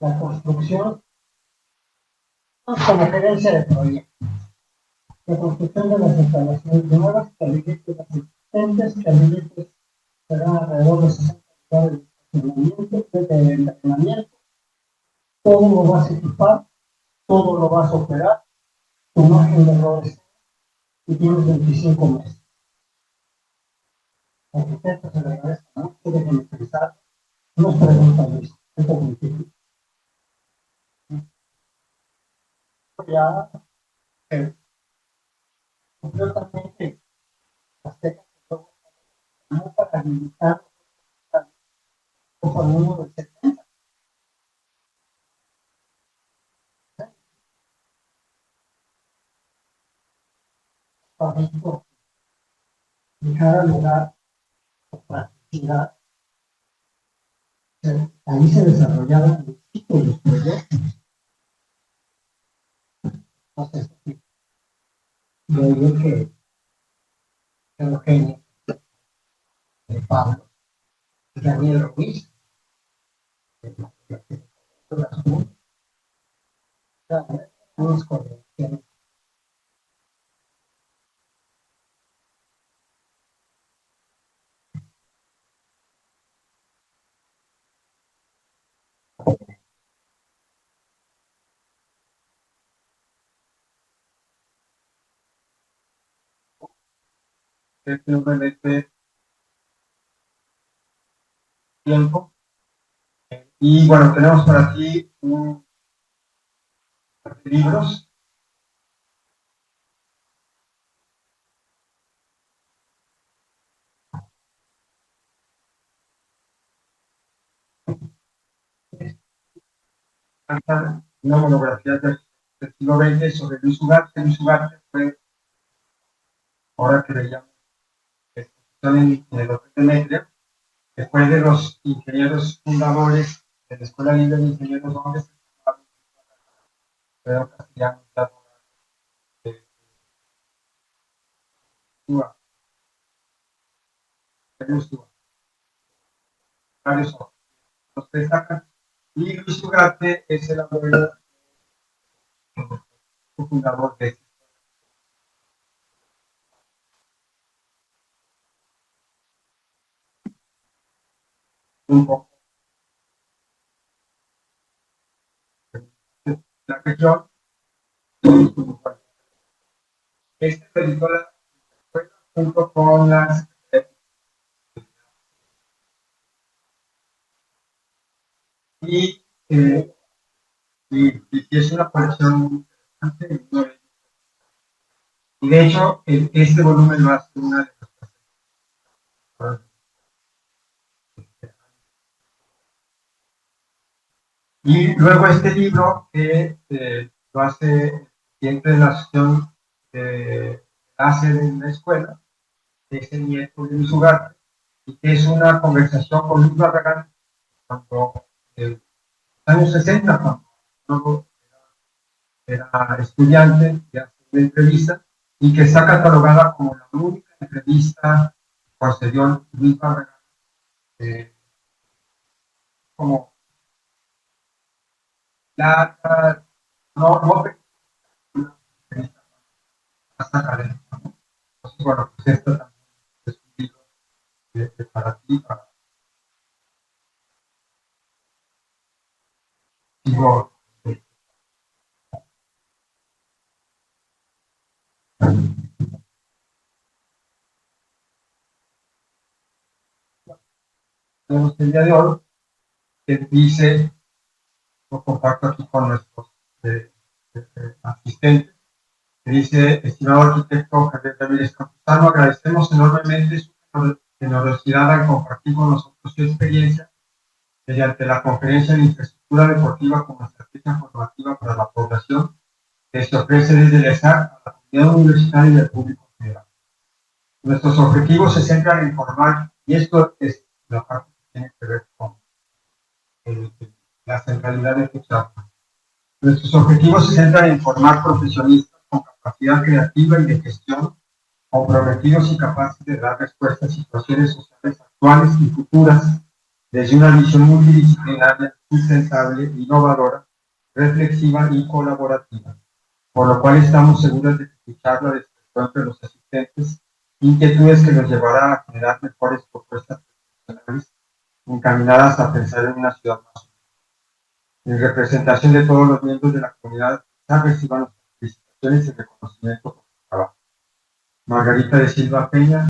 la construcción como gerencia de proyecto. La construcción de las instalaciones nuevas, que habiliten las existentes, que habiliten serán alrededor de 60 lugares de entrenamiento. Todo lo vas a equipar, todo lo vas a operar, tu margen de errores, y tienes 25 meses. Arquitecto, se le agradezco mucho. Déjenme pensar. Unas preguntas, Luis. Esto es difícil. Ya, completamente azteca, no para limitar por uno de 70. Para cada lugar o practicidad. Ahí se desarrollaron muchísimos los proyectos. Entonces, yo digo que Eugenio, de Pablo, y Daniel Ruiz, unos correcciones. Este tiempo. Y bueno, tenemos para ti un par de libros. Una monografía del siglo XX sobre Luis Ugarte. Luis Ugarte fue, ahora que le llaman, en el Hotel de Metria, que fue de los ingenieros fundadores de la Escuela Libre de Ingenieros Hombres, Pedro Castellanos, de Cuba, varios otros, los que destacan. Y Luis Ugarte es el abuelo fundador de un poco de la región. Este dedicó la escuela junto con las y, y es una colección muy interesante. Y de hecho, este volumen lo hace una de las. Y luego este libro que lo hace el presidente de la asociación de láser en la escuela, que es el nieto de Luis Ugarte, y que es una conversación con Luis Barragán cuando en los años 60, cuando era estudiante, y hace una entrevista, y que está catalogada como la única entrevista que concedió Luis Barragán, como la no entrevista más académica. Entonces, bueno, pues esto también es un libro para ti, para digo, tenemos el día de hoy, que dice, lo comparto aquí con nuestros asistentes, que dice: estimado arquitecto Javier Ramírez Campuzano, agradecemos enormemente su generosidad al compartir con nosotros su experiencia mediante la conferencia de infraestructura deportiva como estrategia formativa para la población que se ofrece desde el ESAC a la comunidad universitaria y al público general. Nuestros objetivos se centran en formar, y esto es la parte que tiene que ver con la centralidad de tu charla. Nuestros objetivos se centran en formar profesionistas con capacidad creativa y de gestión, comprometidos y capaces de dar respuesta a situaciones sociales actuales y futuras desde una visión multidisciplinaria, sustentable, innovadora, reflexiva y colaborativa, por lo cual estamos seguros de que tu charla despertó entre los asistentes inquietudes que nos llevará a generar mejores propuestas profesionales encaminadas a pensar en una ciudad más justa. En representación de todos los miembros de la comunidad, reciban nuestras felicitaciones y reconocimiento por su trabajo. Margarita de Silva Peña,